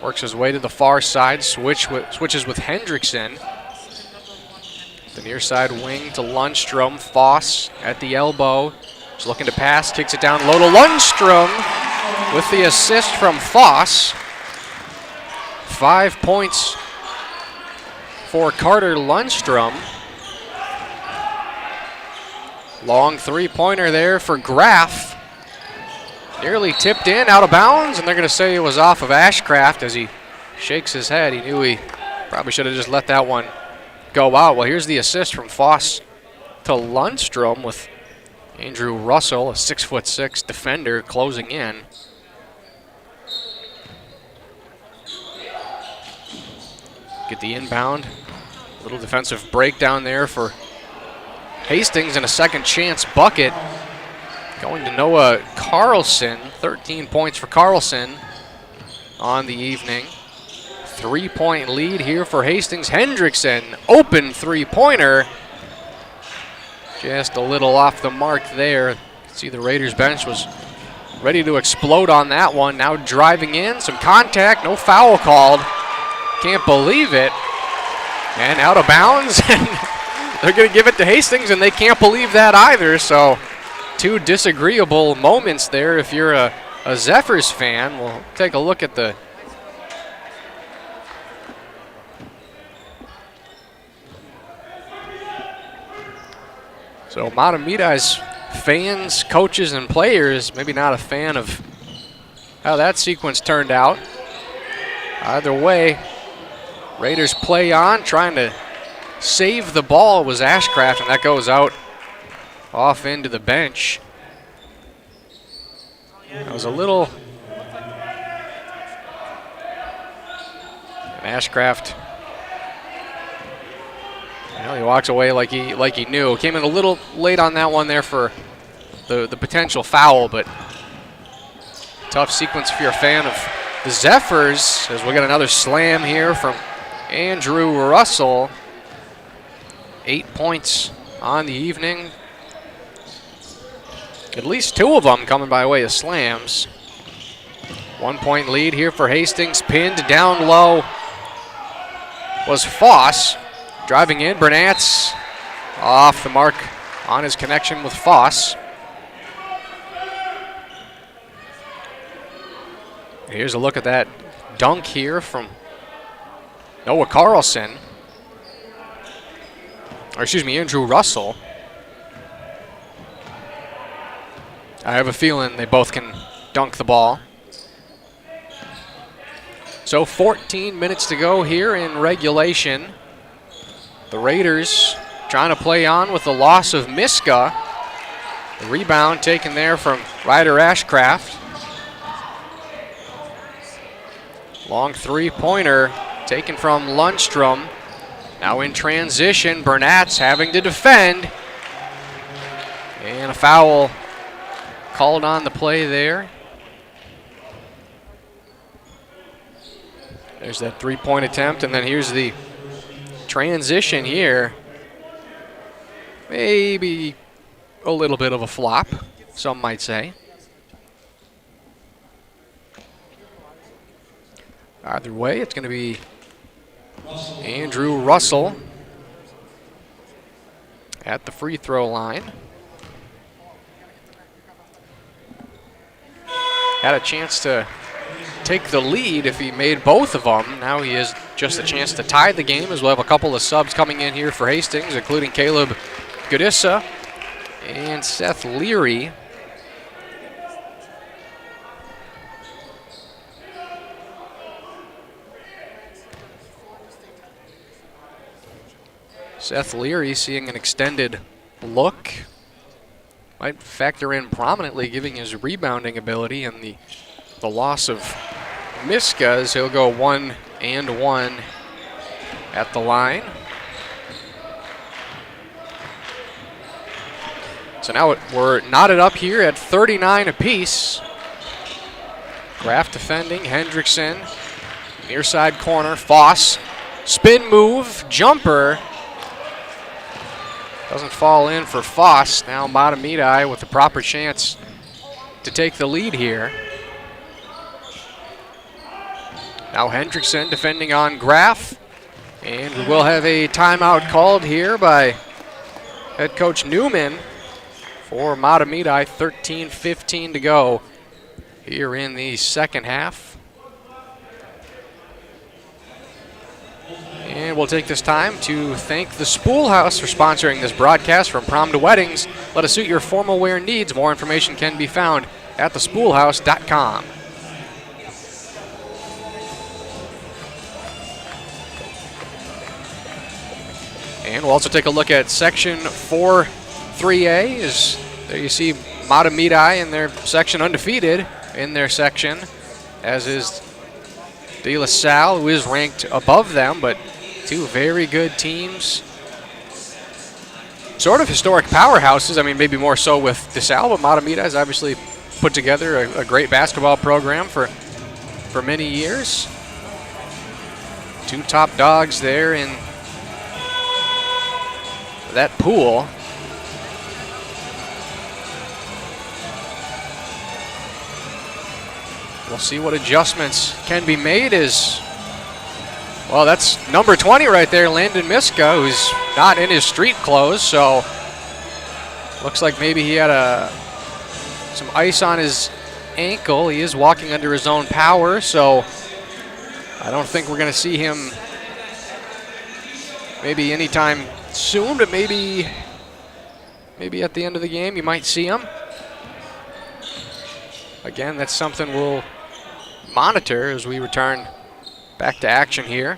A: works his way to the far side, switches with Hendrickson. The near side wing to Lundstrom. Foss at the elbow. He's looking to pass, kicks it down low to Lundstrom with the assist from Foss. 5 points for Carter Lundstrom. Long three-pointer there for Graff. Nearly tipped in, out of bounds, and they're going to say it was off of Ashcraft as he shakes his head. He knew he probably should have just let that one go out. Well, here's the assist from Foss to Lundstrom with Andrew Russell, a 6'6" defender, closing in. Get the inbound. Little defensive breakdown there for Hastings and a second chance bucket. Going to Noah Carlson, 13 points for Carlson on the evening. 3-point lead here for Hastings. Hendrickson, open three-pointer. Just a little off the mark there. See the Raiders bench was ready to explode on that one. Now driving in, some contact, no foul called. Can't believe it. And out of bounds, and they're going to give it to Hastings, and they can't believe that either. So two disagreeable moments there if you're a Zephyrs fan. We'll take a look at the Mahtomedi's fans, coaches, and players maybe not a fan of how that sequence turned out. Either way, Raiders play on, trying to save the ball. It was Ashcraft, and that goes out off into the bench. It was a little. And Ashcraft, he walks away like he knew. Came in a little late on that one there for the potential foul, but tough sequence if you're a fan of the Zephyrs, as we got another slam here from Andrew Russell. 8 points on the evening. At least two of them coming by way of slams. 1 point lead here for Hastings. Pinned down low was Foss. Driving in, Burnatz off the mark on his connection with Foss. Here's a look at that dunk here from Noah Carlson. Or excuse me, Andrew Russell. I have a feeling they both can dunk the ball. So 14 minutes to go here in regulation. The Raiders trying to play on with the loss of Miska. The rebound taken there from Ryder Ashcraft. Long three-pointer taken from Lundstrom. Now in transition, Burnett's having to defend. And a foul called on the play there. There's that three-point attempt, and then here's the transition here. Maybe a little bit of a flop, some might say. Either way, it's going to be Andrew Russell at the free throw line. Had a chance to take the lead if he made both of them. Now he has just a chance to tie the game, as we'll have a couple of subs coming in here for Hastings, including Caleb Godissa and Seth Leary. Seth Leary seeing an extended look. Might factor in prominently, giving his rebounding ability, and the loss of Miska as he'll go 1 and 1 at the line. So now we're knotted up here at 39 apiece. Graff defending, Hendrickson, near side corner, Foss, spin move, jumper. Doesn't fall in for Foss. Now Mahtomedi with the proper chance to take the lead here. Now Hendrickson defending on Graff. And we will have a timeout called here by head coach Newman for Mahtomedi. 13:15 to go here in the second half. And we'll take this time to thank the Spool House for sponsoring this broadcast. From prom to weddings, let us suit your formal wear needs. More information can be found at thespoolhouse.com. And we'll also take a look at Section 4-3A. There you see Mahtomedi in their section undefeated in their section, as is De La Salle, who is ranked above them, but two very good teams. Sort of historic powerhouses. I mean, maybe more so with De Salle, but Mahtomedi has obviously put together a great basketball program for many years. Two top dogs there in that pool. We'll see what adjustments can be made. Well, that's number 20 right there, Landon Miska, who's not in his street clothes, so looks like maybe he had some ice on his ankle. He is walking under his own power, so I don't think we're going to see him maybe anytime soon, but maybe at the end of the game you might see him. Again, that's something we'll monitor as we return back to action here.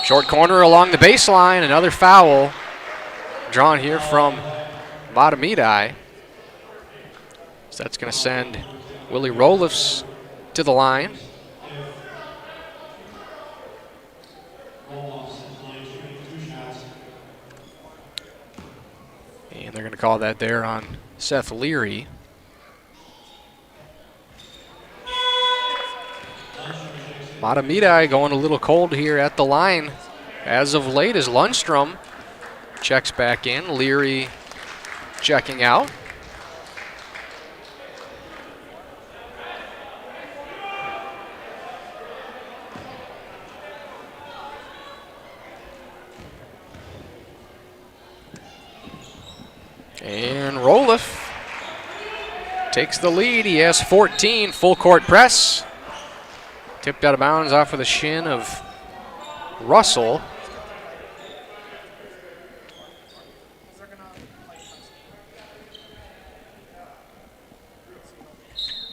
A: Short corner along the baseline, another foul drawn here from Mahtomedi. So that's going to send Willie Roloffs to the line. And they're going to call that there on Seth Leary. Mahtomedi going a little cold here at the line as of late, as Lundstrom checks back in. Leary checking out. And Roloff takes the lead. He has 14, full court press. Tipped out of bounds off of the shin of Russell.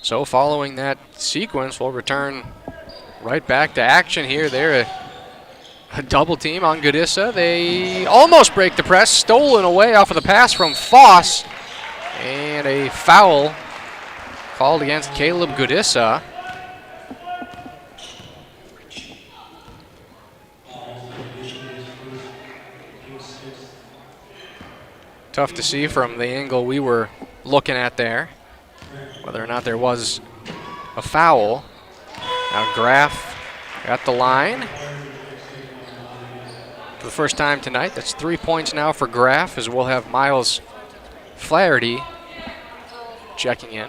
A: So following that sequence, we'll return right back to action here. They're a double team on Goodissa. They almost break the press. Stolen away off of the pass from Foss. And a foul called against Caleb Goodissa. Tough to see from the angle we were looking at there, whether or not there was a foul. Now Graff at the line. For the first time tonight, that's 3 points now for Graff, as we'll have Miles Flaherty checking in.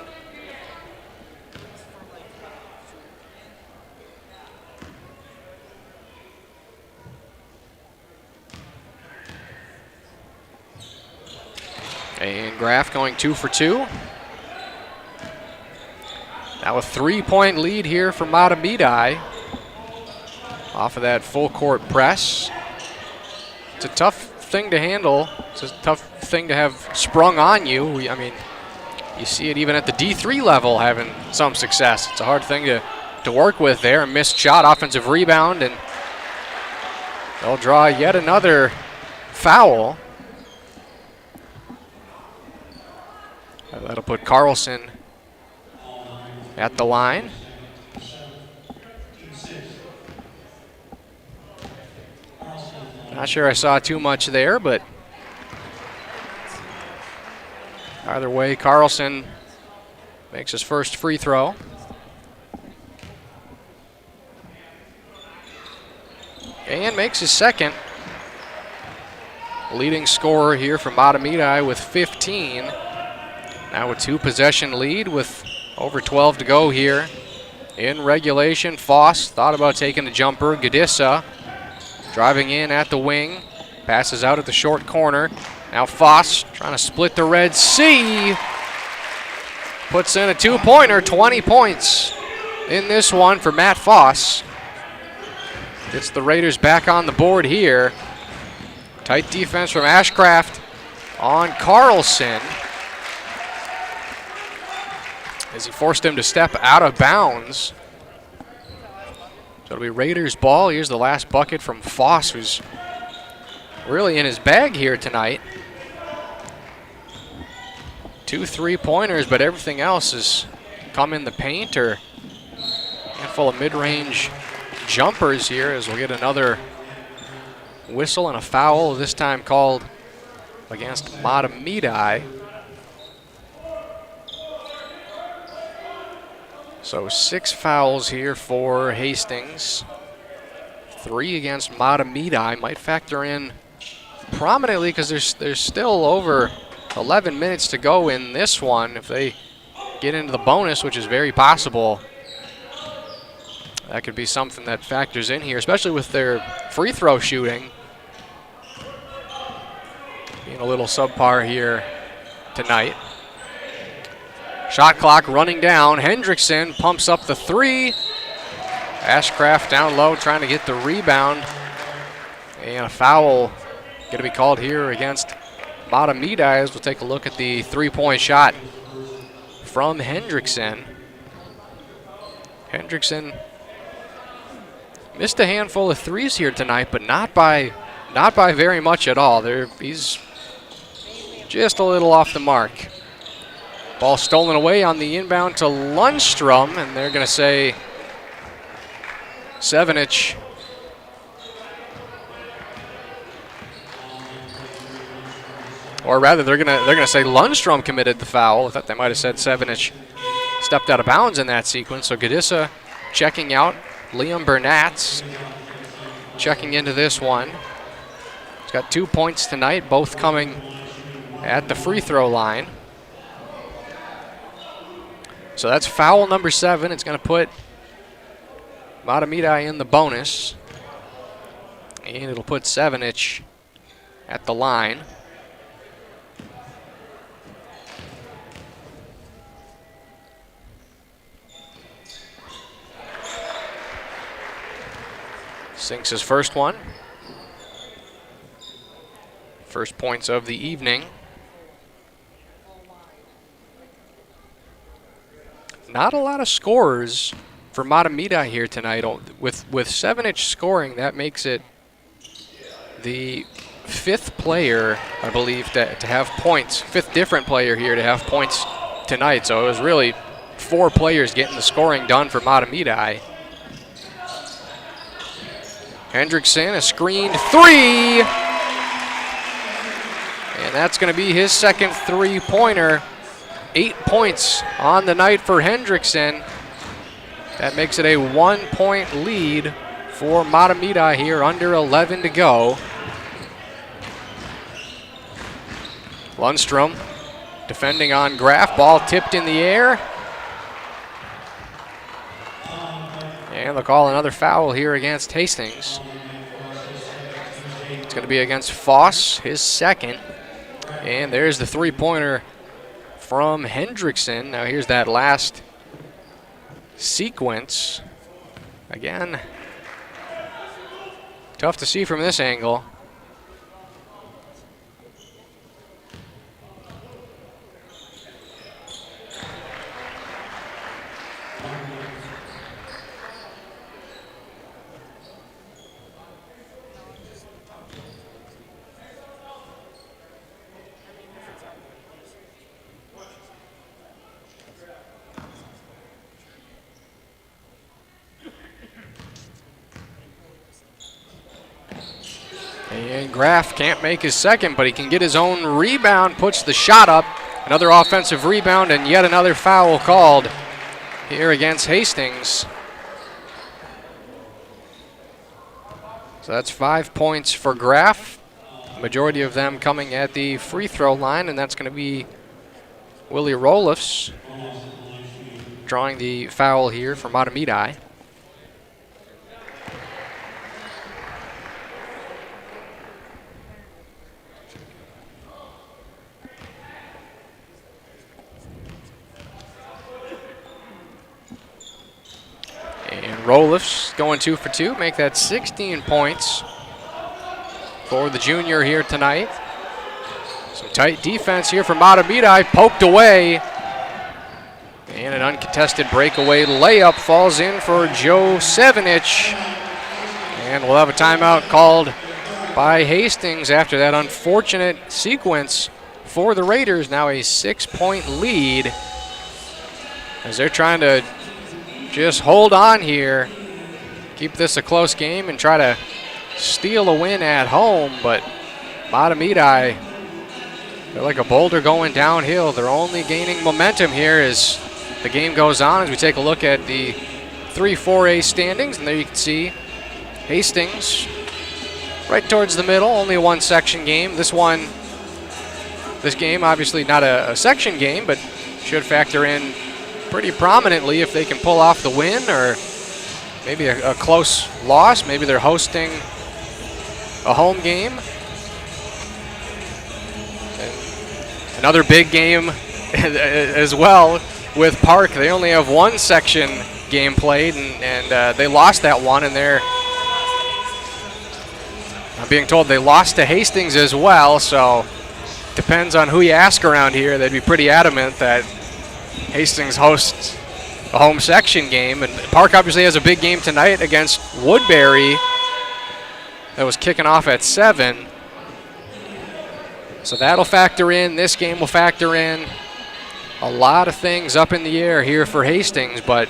A: And Graff going 2 for 2. Now a 3-point lead here for Mahtomedi off of that full court press. It's a tough thing to handle. It's a tough thing to have sprung on you. I mean, you see it even at the D3 level having some success. It's a hard thing to work with there. A missed shot, offensive rebound, and they'll draw yet another foul. That'll put Carlson at the line. Not sure I saw too much there, but either way, Carlson makes his first free throw. And makes his second. Leading scorer here from Mahtomedi with 15. Now a 2-possession lead with over 12 to go here in regulation. Foss thought about taking a jumper. Goodissa driving in at the wing. Passes out at the short corner. Now Foss trying to split the Red Sea. Puts in a 2-pointer, 20 points in this one for Matt Foss. Gets the Raiders back on the board here. Tight defense from Ashcraft on Carlson, as he forced him to step out of bounds. So it'll be Raiders ball. Here's the last bucket from Foss, who's really in his bag here tonight. 2 3-pointers, but everything else has come in the paint or a handful of mid-range jumpers here, as we'll get another whistle and a foul, this time called against Mahtomedi. So 6 fouls here for Hastings. 3 against Mahtomedi. Might factor in prominently because there's still over 11 minutes to go in this one. If they get into the bonus, which is very possible, that could be something that factors in here, especially with their free throw shooting being a little subpar here tonight. Shot clock running down. Hendrickson pumps up the 3. Ashcraft down low trying to get the rebound. And a foul going to be called here against Mahtomedi, as we'll take a look at the 3-point shot from Hendrickson. Hendrickson missed a handful of threes here tonight, but not by very much at all. He's just a little off the mark. Ball stolen away on the inbound to Lundstrom, and they're going to say Sevenich. Or rather, they're gonna say Lundstrom committed the foul. I thought they might have said Sevenich stepped out of bounds in that sequence. So Goodissa checking out. Liam Bernatz checking into this one. He's got 2 points tonight, both coming at the free throw line. So that's foul number 7. It's going to put Mahtomedi in the bonus. And it'll put Sevenich at the line. Sinks his first one. First points of the evening. Not a lot of scorers for Mahtomedi here tonight. With 7-inch scoring, that makes it the 5th player, I believe, to have points. 5th different player here to have points tonight. So it was really 4 players getting the scoring done for Mahtomedi. Hendrickson, a screened 3. And that's going to be his second 3-pointer. 8 points on the night for Hendrickson. That makes it a 1-point lead for Mahtomedi here, under 11 to go. Lundstrom defending on Graff. Ball tipped in the air. And they'll call another foul here against Hastings. It's going to be against Foss, his second. And there's the 3-pointer from Hendrickson. Now here's that last sequence. Again, tough to see from this angle. And Graff can't make his second, but he can get his own rebound, puts the shot up. Another offensive rebound, and yet another foul called here against Hastings. So that's 5 points for Graff. Majority of them coming at the free throw line, and that's going to be Willie Rolifs drawing the foul here for Mahtomedi. And Rolifs going 2 for 2, make that 16 points for the junior here tonight. Some tight defense here for Mahtomedi, poked away. And an uncontested breakaway layup falls in for Joe Sevenich. And we'll have a timeout called by Hastings after that unfortunate sequence for the Raiders. Now a 6-point lead as they're trying to just hold on here, keep this a close game and try to steal a win at home. But Mahtomedi, they're like a boulder going downhill. They're only gaining momentum here as the game goes on. As we take a look at the 3-4A standings, and there you can see Hastings right towards the middle, only a 1-section game. This game obviously not a section game, but should factor in pretty prominently if they can pull off the win, or maybe a close loss. Maybe they're hosting a home game. And another big game as well with Park. They only have 1 section game played, and they lost that one, and I'm being told they lost to Hastings as well, so depends on who you ask around here. They'd be pretty adamant that Hastings hosts a home section game. And Park obviously has a big game tonight against Woodbury that was kicking off at 7. So that'll factor in. This game will factor in. A lot of things up in the air here for Hastings, but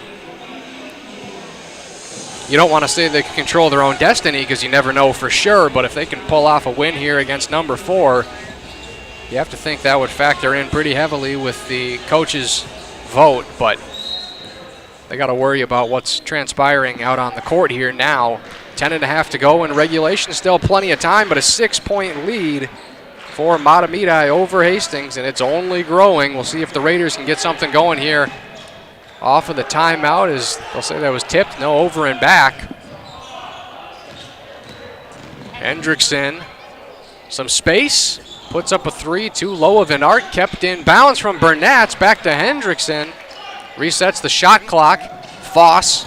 A: you don't want to say they can control their own destiny because you never know for sure. But if they can pull off a win here against number 4, you have to think that would factor in pretty heavily with the coach's vote. But they got to worry about what's transpiring out on the court here now. 10.5 to go in regulation, still plenty of time, but a 6-point lead for Mahtomedi over Hastings, and it's only growing. We'll see if the Raiders can get something going here off of the timeout, as they'll say that was tipped. No, over and back. Hendrickson, some space, puts up a 3, too low of an arc, kept in bounds from Burnett. Back to Hendrickson, resets the shot clock. Foss,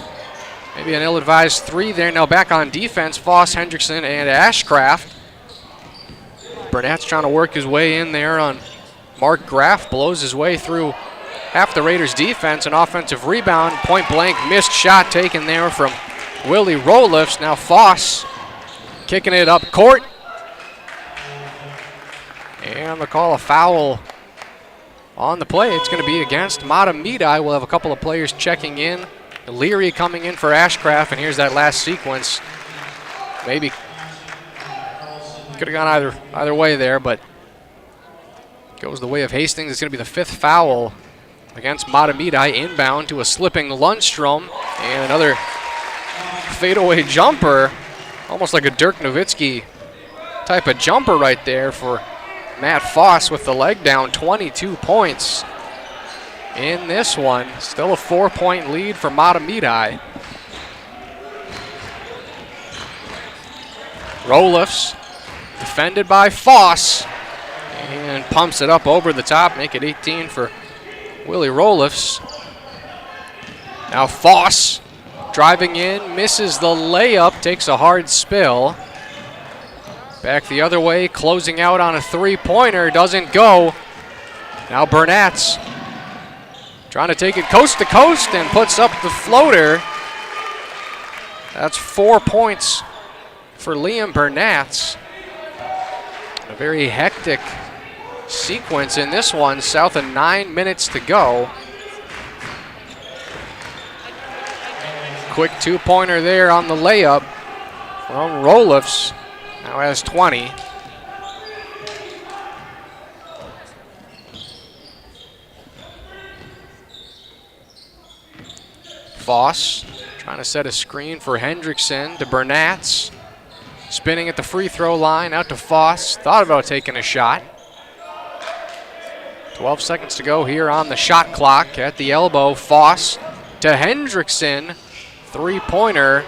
A: maybe an ill-advised 3 there. Now back on defense, Foss, Hendrickson, and Ashcraft. Burnett's trying to work his way in there on Mark Graff, blows his way through half the Raiders defense. An offensive rebound, point blank, missed shot taken there from Willie Roliffs. Now Foss kicking it up court. And they'll call a foul on the play. It's going to be against Mahtomedi. We'll have a couple of players checking in. Leary coming in for Ashcraft, and here's that last sequence. Maybe could have gone either way there, but goes the way of Hastings. It's going to be the 5th foul against Mahtomedi. Inbound to a slipping Lundstrom, and another fadeaway jumper, almost like a Dirk Nowitzki type of jumper right there for Matt Foss with the leg down. 22 points in this one. Still a 4-point lead for Mahtomedi. Roliffs defended by Foss and pumps it up over the top, make it 18 for Willie Roliffs. Now Foss driving in, misses the layup, takes a hard spill. Back the other way, closing out on a 3-pointer, doesn't go. Now Burnatz trying to take it coast to coast and puts up the floater. That's 4 points for Liam Burnatz. A very hectic sequence in this one, south of 9 minutes to go. Quick 2-pointer there on the layup from Roliffs. Now has 20. Foss trying to set a screen for Hendrickson to Burnatz. Spinning at the free throw line, out to Foss. Thought about taking a shot. 12 seconds to go here on the shot clock. At the elbow, Foss to Hendrickson. 3-pointer.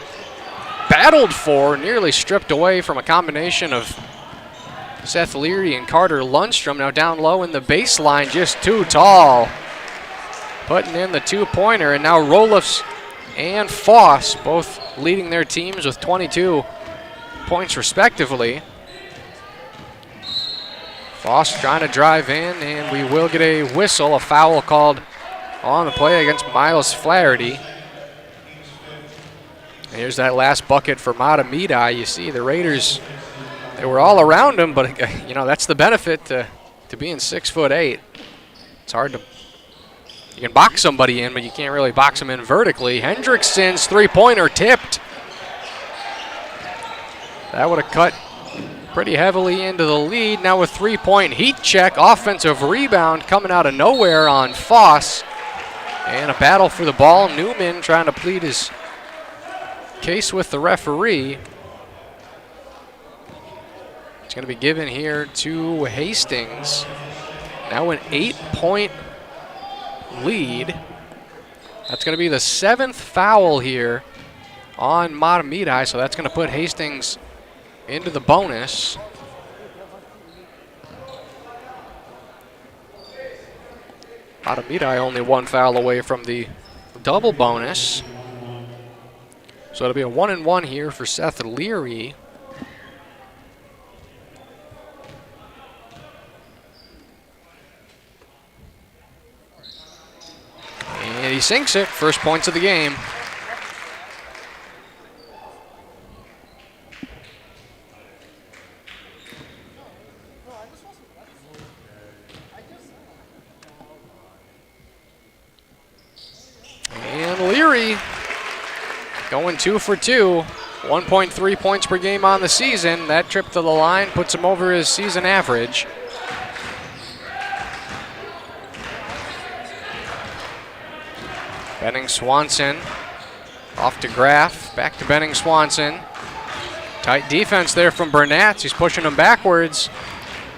A: Battled for, nearly stripped away from a combination of Seth Leary and Carter Lundstrom. Now down low in the baseline, just too tall. Putting in the 2-pointer, and now Roliffs and Foss both leading their teams with 22 points respectively. Foss trying to drive in, and we will get a whistle, a foul called on the play against Miles Flaherty. And here's that last bucket for Mahtomedi. You see the Raiders, they were all around him, but you know, that's the benefit to being 6'8". It's hard to, you can box somebody in, but you can't really box them in vertically. Hendrickson's 3-pointer tipped. That would have cut pretty heavily into the lead. Now a 3-point heat check, offensive rebound coming out of nowhere on Foss. And a battle for the ball. Newman trying to plead his case with the referee. It's going to be given here to Hastings. Now an 8-point lead. That's going to be the 7th foul here on Mahtomedi, so that's going to put Hastings into the bonus. Mahtomedi only 1 foul away from the double bonus. So it'll be a 1-and-1 here for Seth Leary. And he sinks it. First points of the game. And Leary going 2 for 2. 1.3 points per game on the season. That trip to the line puts him over his season average. Benning Swanson off to Graff, back to Benning Swanson. Tight defense there from Burnatz. He's pushing him backwards.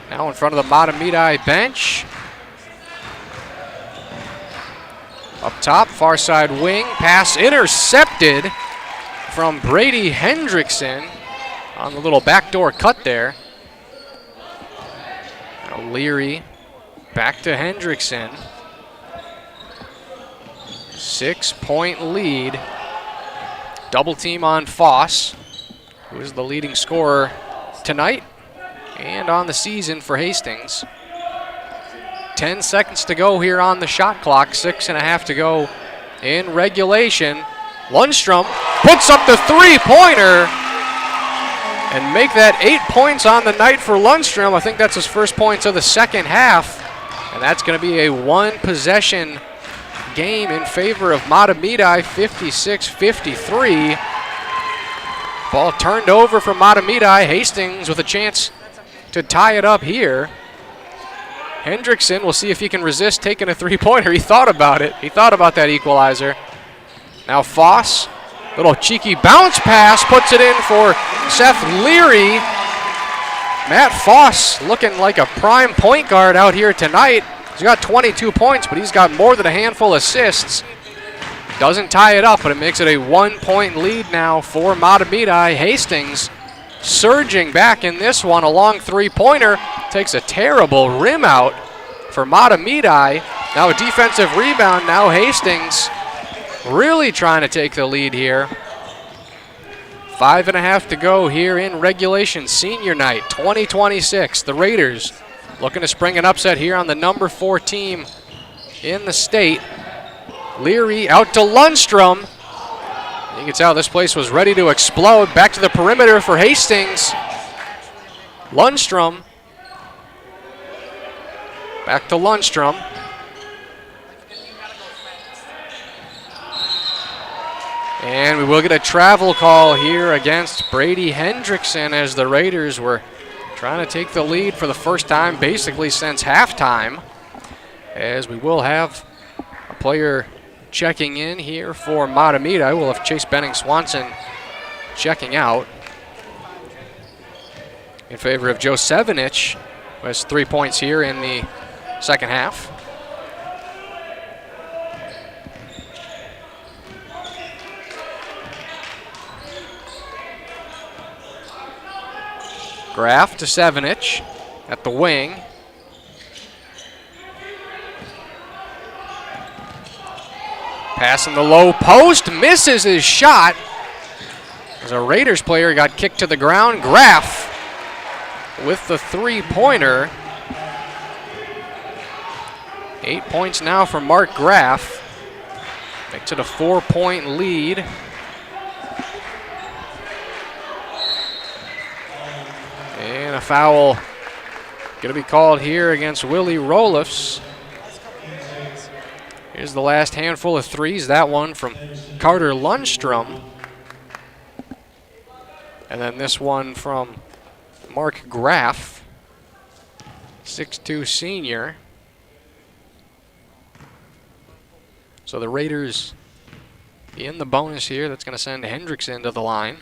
A: Now in front of the Mahtomedi bench. Up top, far side wing, pass intercepted from Brady Hendrickson on the little backdoor cut there. Now Leary back to Hendrickson. 6-point lead. Double team on Foss, who is the leading scorer tonight and on the season for Hastings. 10 seconds to go here on the shot clock. 6.5 to go in regulation. Lundstrom puts up the three-pointer and make that 8 points on the night for Lundstrom. I think that's his first points of the second half. And that's going to be a one-possession game in favor of Mahtomedi, 56-53. Ball turned over from Mahtomedi. Hastings with a chance to tie it up here. Hendrickson, we'll see if he can resist taking a three-pointer. He thought about it. He thought about that equalizer. Now Foss, little cheeky bounce pass, puts it in for Seth Leary. Matt Foss looking like a prime point guard out here tonight. He's got 22 points, but he's got more than a handful of assists. Doesn't tie it up, but it makes it a 1-point lead now for Mahtomedi. Hastings surging back in this one. A long three-pointer. Takes a terrible rim out for Mahtomedi. Now a defensive rebound. Now Hastings really trying to take the lead here. 5.5 to go here in regulation. Senior night 2026. The Raiders looking to spring an upset here on the number 4 team in the state. Leary out to Lundstrom. You can tell this place was ready to explode. Back to the perimeter for Hastings. Lundstrom. Back to Lundstrom. And we will get a travel call here against Brady Hendrickson as the Raiders were trying to take the lead for the first time basically since halftime. As we will have a player checking in here for Mahtomedi. We'll have Chase Benning-Swanson checking out in favor of Joe Sevenich, who has 3 points here in the second half. Graff to Sevenich at the wing. Pass in the low post, misses his shot. As a Raiders player got kicked to the ground. Graff with the three-pointer. 8 points now for Mark Graff. Makes it a 4-point lead. And a foul going to be called here against Willie Roloffs. Here's the last handful of threes. That one from Carter Lundstrom. And then this one from Mark Graff, 6'2" senior. So the Raiders in the bonus here. That's going to send Hendrickson to the line.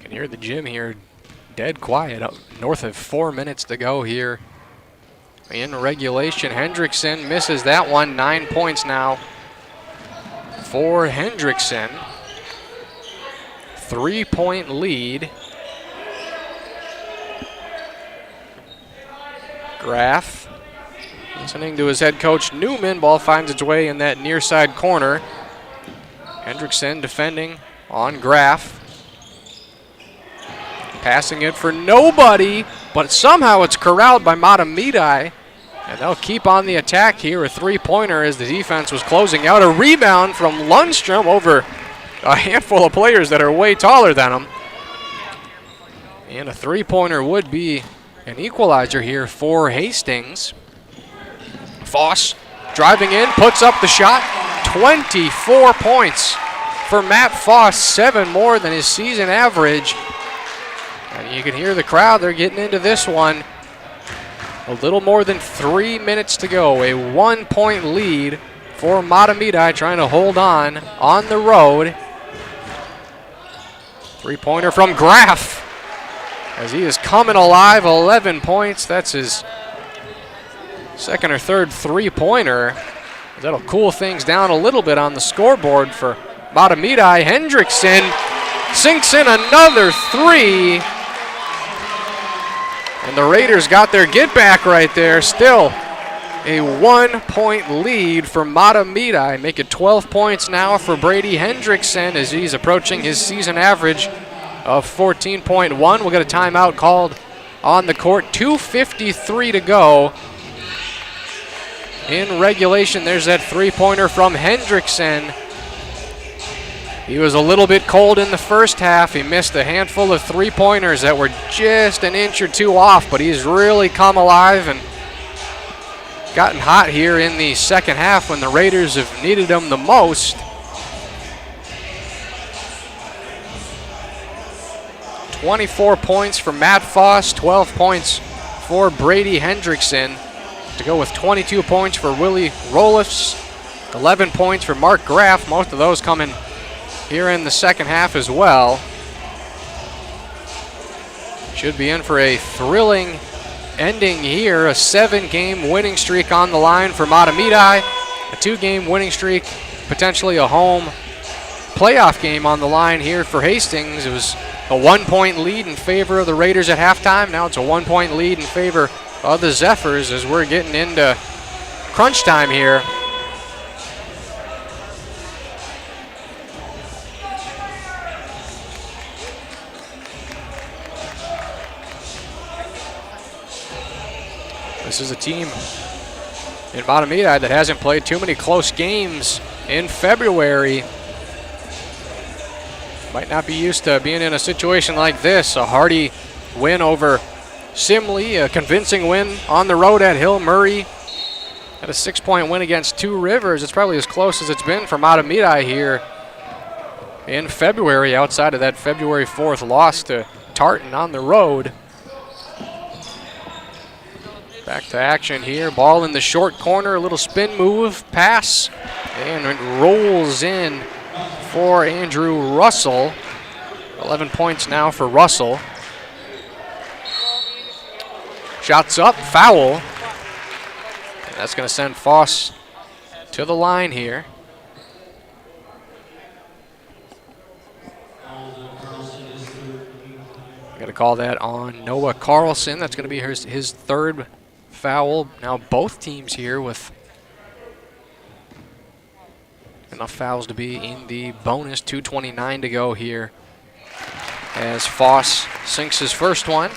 A: Can hear the gym here dead quiet. Up north of 4 minutes to go here in regulation. Hendrickson misses that one. 9 points now for Hendrickson. 3-point lead. Graff listening to his head coach Newman. Ball finds its way in that near side corner. Hendrickson defending on Graff. Passing it for nobody, but somehow it's corralled by Mahtomedi. And they'll keep on the attack here. A three-pointer as the defense was closing out. A rebound from Lundstrom over a handful of players that are way taller than him. And a three-pointer would be an equalizer here for Hastings. Foss driving in, puts up the shot. 24 points for Matt Foss, 7 more than his season average. And you can hear the crowd. They're getting into this one. A little more than 3 minutes to go. A 1-point lead for Mahtomedi, trying to hold on the road. Three-pointer from Graff as he is coming alive. 11 points. That's his second or third three-pointer. That'll cool things down a little bit on the scoreboard for Mahtomedi. Hendrickson sinks in another three. And the Raiders got their get back right there. Still a 1-point lead for Mahtomedi. Make it 12 points now for Brady Hendrickson as he's approaching his season average of 14.1. We'll get a timeout called on the court. 2:53 to go in regulation. There's that three-pointer from Hendrickson. He was a little bit cold in the first half. He missed a handful of three-pointers that were just an inch or two off, but he's really come alive and gotten hot here in the second half when the Raiders have needed him the most. 24 points for Matt Foss, 12 points for Brady Hendrickson. To go with 22 points for Willie Rolifs, 11 points for Mark Graff. Most of those coming here in the second half as well. Should be in for a thrilling ending here. A 7-game winning streak on the line for Mahtomedi. A 2-game winning streak, potentially a home playoff game on the line here for Hastings. It was a 1-point lead in favor of the Raiders at halftime. Now it's a 1-point lead in favor of the Zephyrs as we're getting into crunch time here. This is a team in Mahtomedi that hasn't played too many close games in February. Might not be used to being in a situation like this. A hearty win over Simley, a convincing win on the road at Hill Murray. Had a 6-point win against Two Rivers. It's probably as close as it's been for Mahtomedi here in February, outside of that February 4th loss to Tartan on the road. Back to action here. Ball in the short corner, a little spin move, pass, and it rolls in for Andrew Russell. 11 points now for Russell. Shots up, foul. And that's going to send Foss to the line here. Got to call that on Noah Carlson. That's going to be his third foul. Now both teams here with enough fouls to be in the bonus. 2:29 to go here as Foss sinks his first one.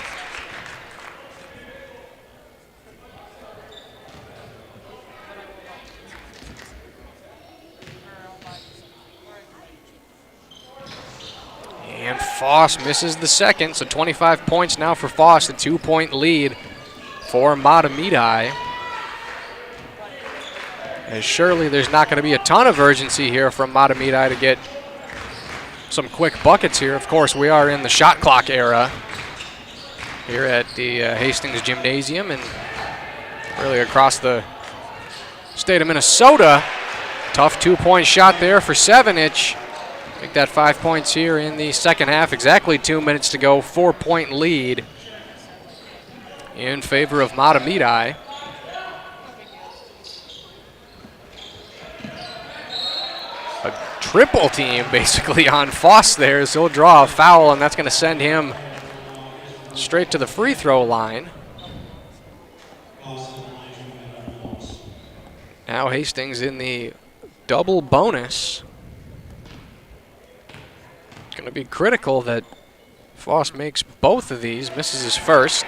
A: And Foss misses the second, so 25 points now for Foss, a 2-point lead for Mahtomedi. As surely there's not going to be a ton of urgency here from Mahtomedi to get some quick buckets here. Of course, we are in the shot clock era here at the Hastings Gymnasium and really across the state of Minnesota. Tough 2-point shot there for Sevenich. Make that 5 points here in the second half. Exactly 2 minutes to go. 4-point lead in favor of Mahtomedi. A triple team basically on Foss there, so he'll draw a foul, and that's going to send him straight to the free throw line. Now Hastings in the double bonus. It's going to be critical that Foss makes both of these, misses his first.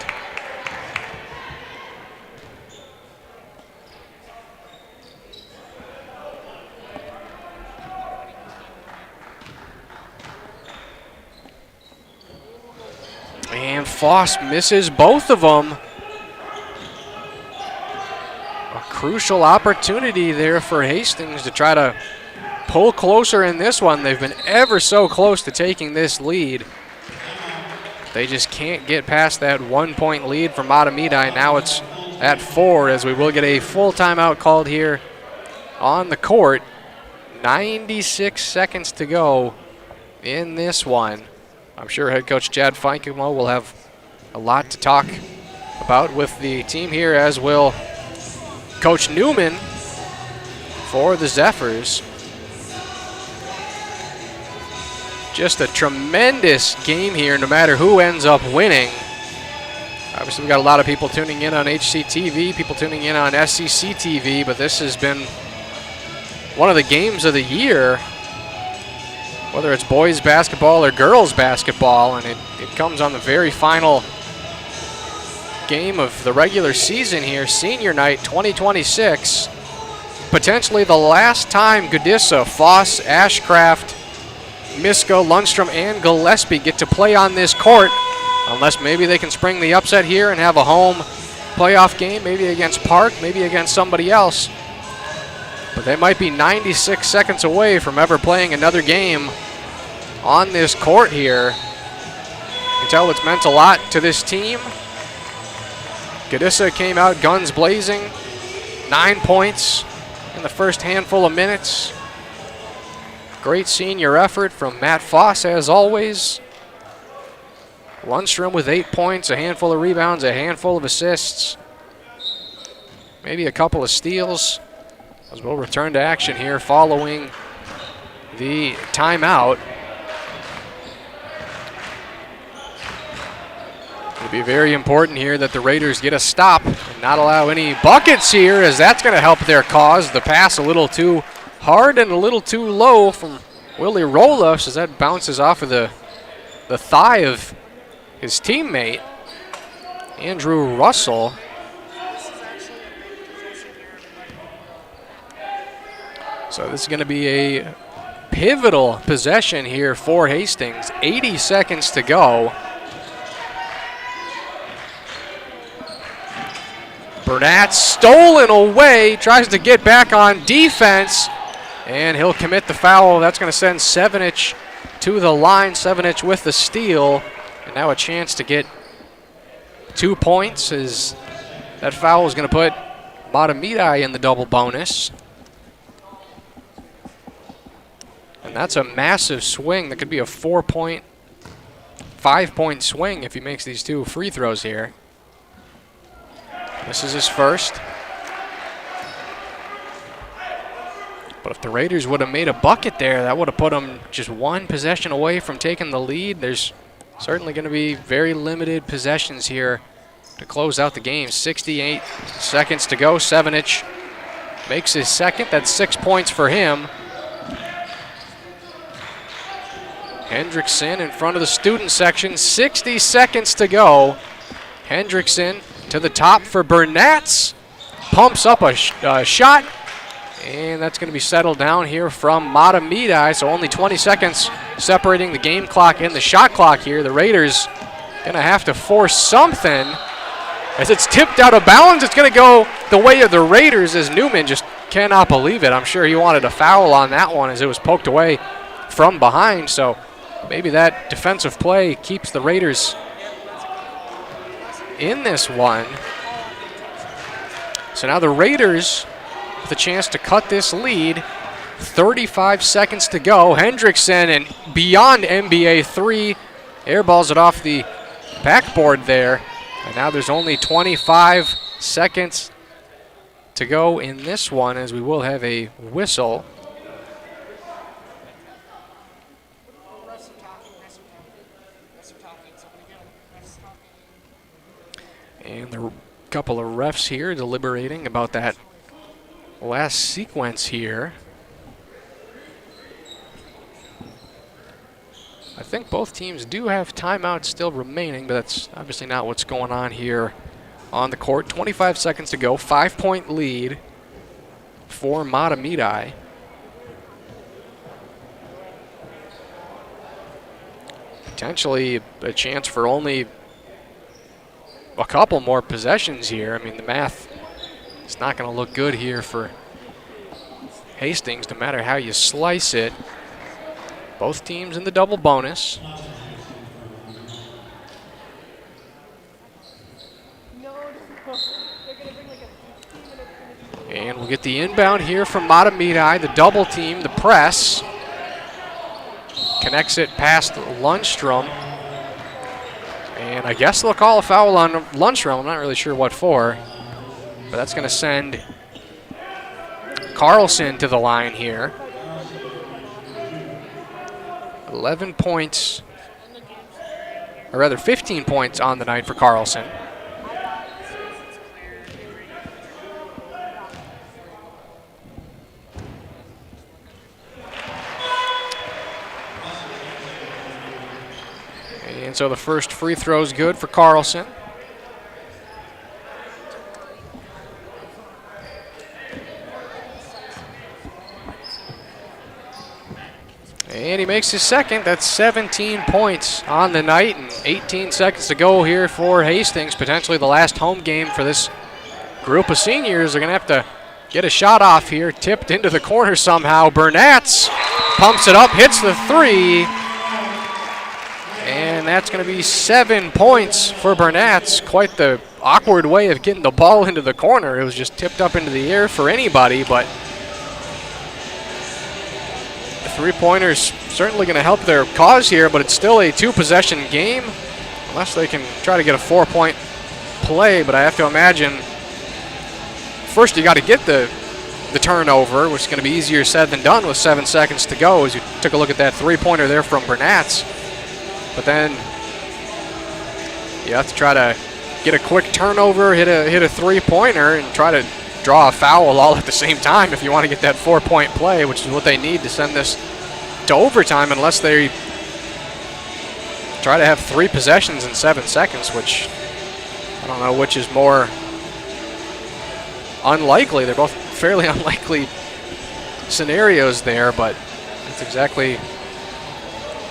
A: And Foss misses both of them. A crucial opportunity there for Hastings to try to pull closer in this one. They've been ever so close to taking this lead. They just can't get past that 1-point lead for Mahtomedi. Now it's at 4 as we will get a full timeout called here on the court. 96 seconds to go in this one. I'm sure head coach Chad Feinkemo will have a lot to talk about with the team here, as will Coach Newman for the Zephyrs. Just a tremendous game here, no matter who ends up winning. Obviously, we got a lot of people tuning in on HCTV, people tuning in on SEC TV, but this has been one of the games of the year, whether it's boys basketball or girls basketball, and it comes on the very final game of the regular season here, senior night 2026. Potentially the last time Godissa, Foss, Ashcraft, Misko, Lundstrom, and Gillespie get to play on this court, unless maybe they can spring the upset here and have a home playoff game, maybe against Park, maybe against somebody else. But they might be 96 seconds away from ever playing another game on this court here. You can tell it's meant a lot to this team. Godissa came out guns blazing, 9 points in the first handful of minutes. Great senior effort from Matt Foss, as always. Lundstrom with 8 points, a handful of rebounds, a handful of assists, maybe a couple of steals, as we'll return to action here following the timeout. It'll be very important here that the Raiders get a stop and not allow any buckets here, as that's going to help their cause. The pass a little too hard and a little too low from Willie Roloff, as that bounces off of the thigh of his teammate, Andrew Russell. So this is going to be a pivotal possession here for Hastings. 80 seconds to go. Burnett stolen away, tries to get back on defense, and he'll commit the foul. That's going to send Sevenich to the line. Sevenich with the steal, and now a chance to get 2 points, as that foul is going to put Mahtomedi in the double bonus. And that's a massive swing. That could be a 4-point, 5-point swing if he makes these 2 free throws here. This is his first. But if the Raiders would have made a bucket there, that would have put them just 1 possession away from taking the lead. There's certainly going to be very limited possessions here to close out the game. 68 seconds to go. Sevenich makes his second. That's 6 points for him. Hendrickson in front of the student section. 60 seconds to go. Hendrickson to the top for Burnett. Pumps up a shot. And that's going to be settled down here from Mahtomedi. So only 20 seconds separating the game clock and the shot clock here. The Raiders going to have to force something. As it's tipped out of bounds, it's going to go the way of the Raiders, as Newman just cannot believe it. I'm sure he wanted a foul on that one as it was poked away from behind. So maybe that defensive play keeps the Raiders in this one. So now the Raiders with a chance to cut this lead. 35 seconds to go. Hendrickson and beyond NBA 3. Airballs it off the backboard there. And now there's only 25 seconds to go in this one, as we will have a whistle. And the couple of refs here deliberating about that last sequence here. I think both teams do have timeouts still remaining, but that's obviously not what's going on here on the court. 25 seconds to go, 5-point lead for Mahtomedi. Potentially a chance for only a couple more possessions here. I mean, the math is not going to look good here for Hastings, no matter how you slice it. Both teams in the double bonus. And we'll get the inbound here from Mahtomedi, the double team, the press. Connects it past Lundstrom. And I guess they'll call a foul on Lundstrom. I'm not really sure what for. But that's going to send Carlson to the line here. 11 points, or rather 15 points on the night for Carlson. And so the first free throw is good for Carlson. And he makes his second. That's 17 points on the night, and 18 seconds to go here for Hastings. Potentially the last home game for this group of seniors. They're going to have to get a shot off here. Tipped into the corner somehow. Burnatz pumps it up, hits the three. And that's going to be 7 points for Burnatz. Quite the awkward way of getting the ball into the corner. It was just tipped up into the air for anybody, but the three-pointer's certainly going to help their cause here, but it's still a two-possession game unless they can try to get a 4-point play. But I have to imagine first you got to get the turnover, which is going to be easier said than done with 7 seconds to go, as you took a look at that three-pointer there from Burnatz. But then you have to try to get a quick turnover, hit a three-pointer, and try to draw a foul all at the same time if you want to get that 4-point play, which is what they need to send this to overtime, unless they try to have 3 possessions in 7 seconds, which I don't know which is more unlikely. They're both fairly unlikely scenarios there, but that's exactly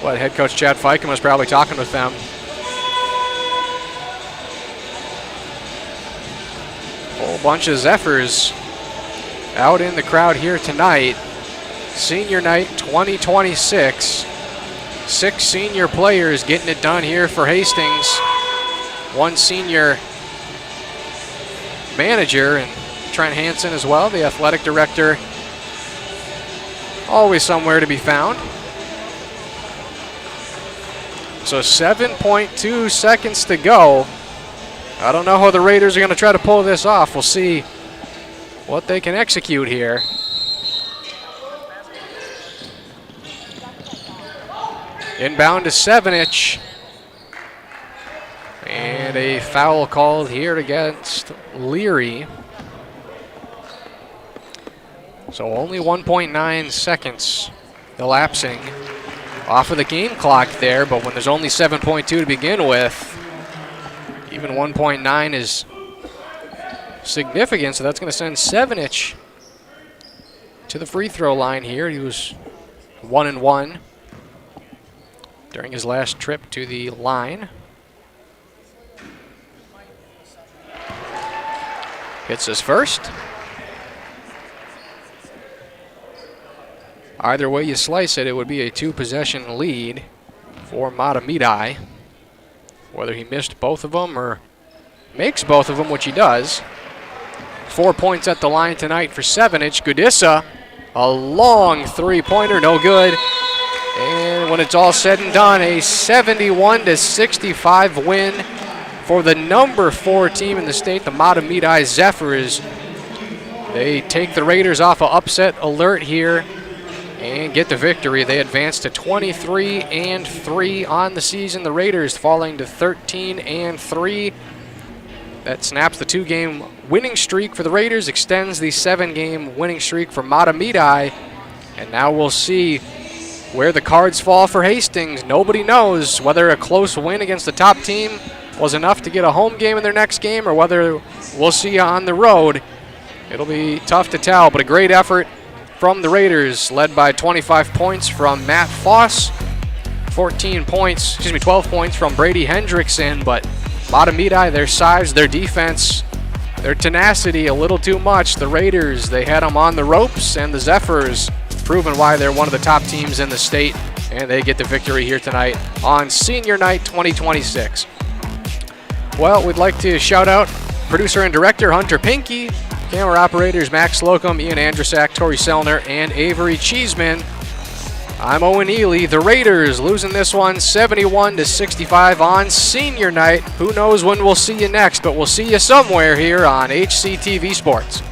A: what head coach Chad Fiken was probably talking with them. Whole bunch of Zephyrs out in the crowd here tonight. Senior night 2026. 6 senior players getting it done here for Hastings. 1 senior manager, and Trent Hansen as well, the athletic director. Always somewhere to be found. So 7.2 seconds to go. I don't know how the Raiders are going to try to pull this off. We'll see what they can execute here. Inbound to Sevenich. And a foul called here against Leary. So only 1.9 seconds elapsing off of the game clock there, but when there's only 7.2 to begin with, even 1.9 is significant, so that's going to send Sevenich to the free throw line here. He was 1-1 during his last trip to the line. Hits his first. Either way you slice it, it would be a 2-possession lead for Mahtomedi. Whether he missed both of them or makes both of them, which he does. 4 points at the line tonight for Sevenich. Gudissa, a long three-pointer, no good. And when it's all said and done, a 71-65 win for the number 4 team in the state, the Mahtomedi Zephyrs. They take the Raiders off of upset alert here and get the victory. They advance to 23-3 on the season. The Raiders falling to 13-3. That snaps the 2-game winning streak for the Raiders, extends the 7-game winning streak for Mahtomedi. And now we'll see where the cards fall for Hastings. Nobody knows whether a close win against the top team was enough to get a home game in their next game, or whether we'll see on the road. It'll be tough to tell, but a great effort from the Raiders, led by 25 points from Matt Foss, 12 points from Brady Hendrickson. But Mahtomedi, their size, their defense, their tenacity, a little too much. The Raiders, they had them on the ropes, and the Zephyrs proving why they're one of the top teams in the state, and they get the victory here tonight on Senior Night 2026. Well, we'd like to shout out producer and director Hunter Pinky, camera operators Max Slocum, Ian Andrusak, Tori Selner, and Avery Cheeseman. I'm Owen Ely. The Raiders losing this one 71-65 on Senior Night. Who knows when we'll see you next, but we'll see you somewhere here on HCTV Sports.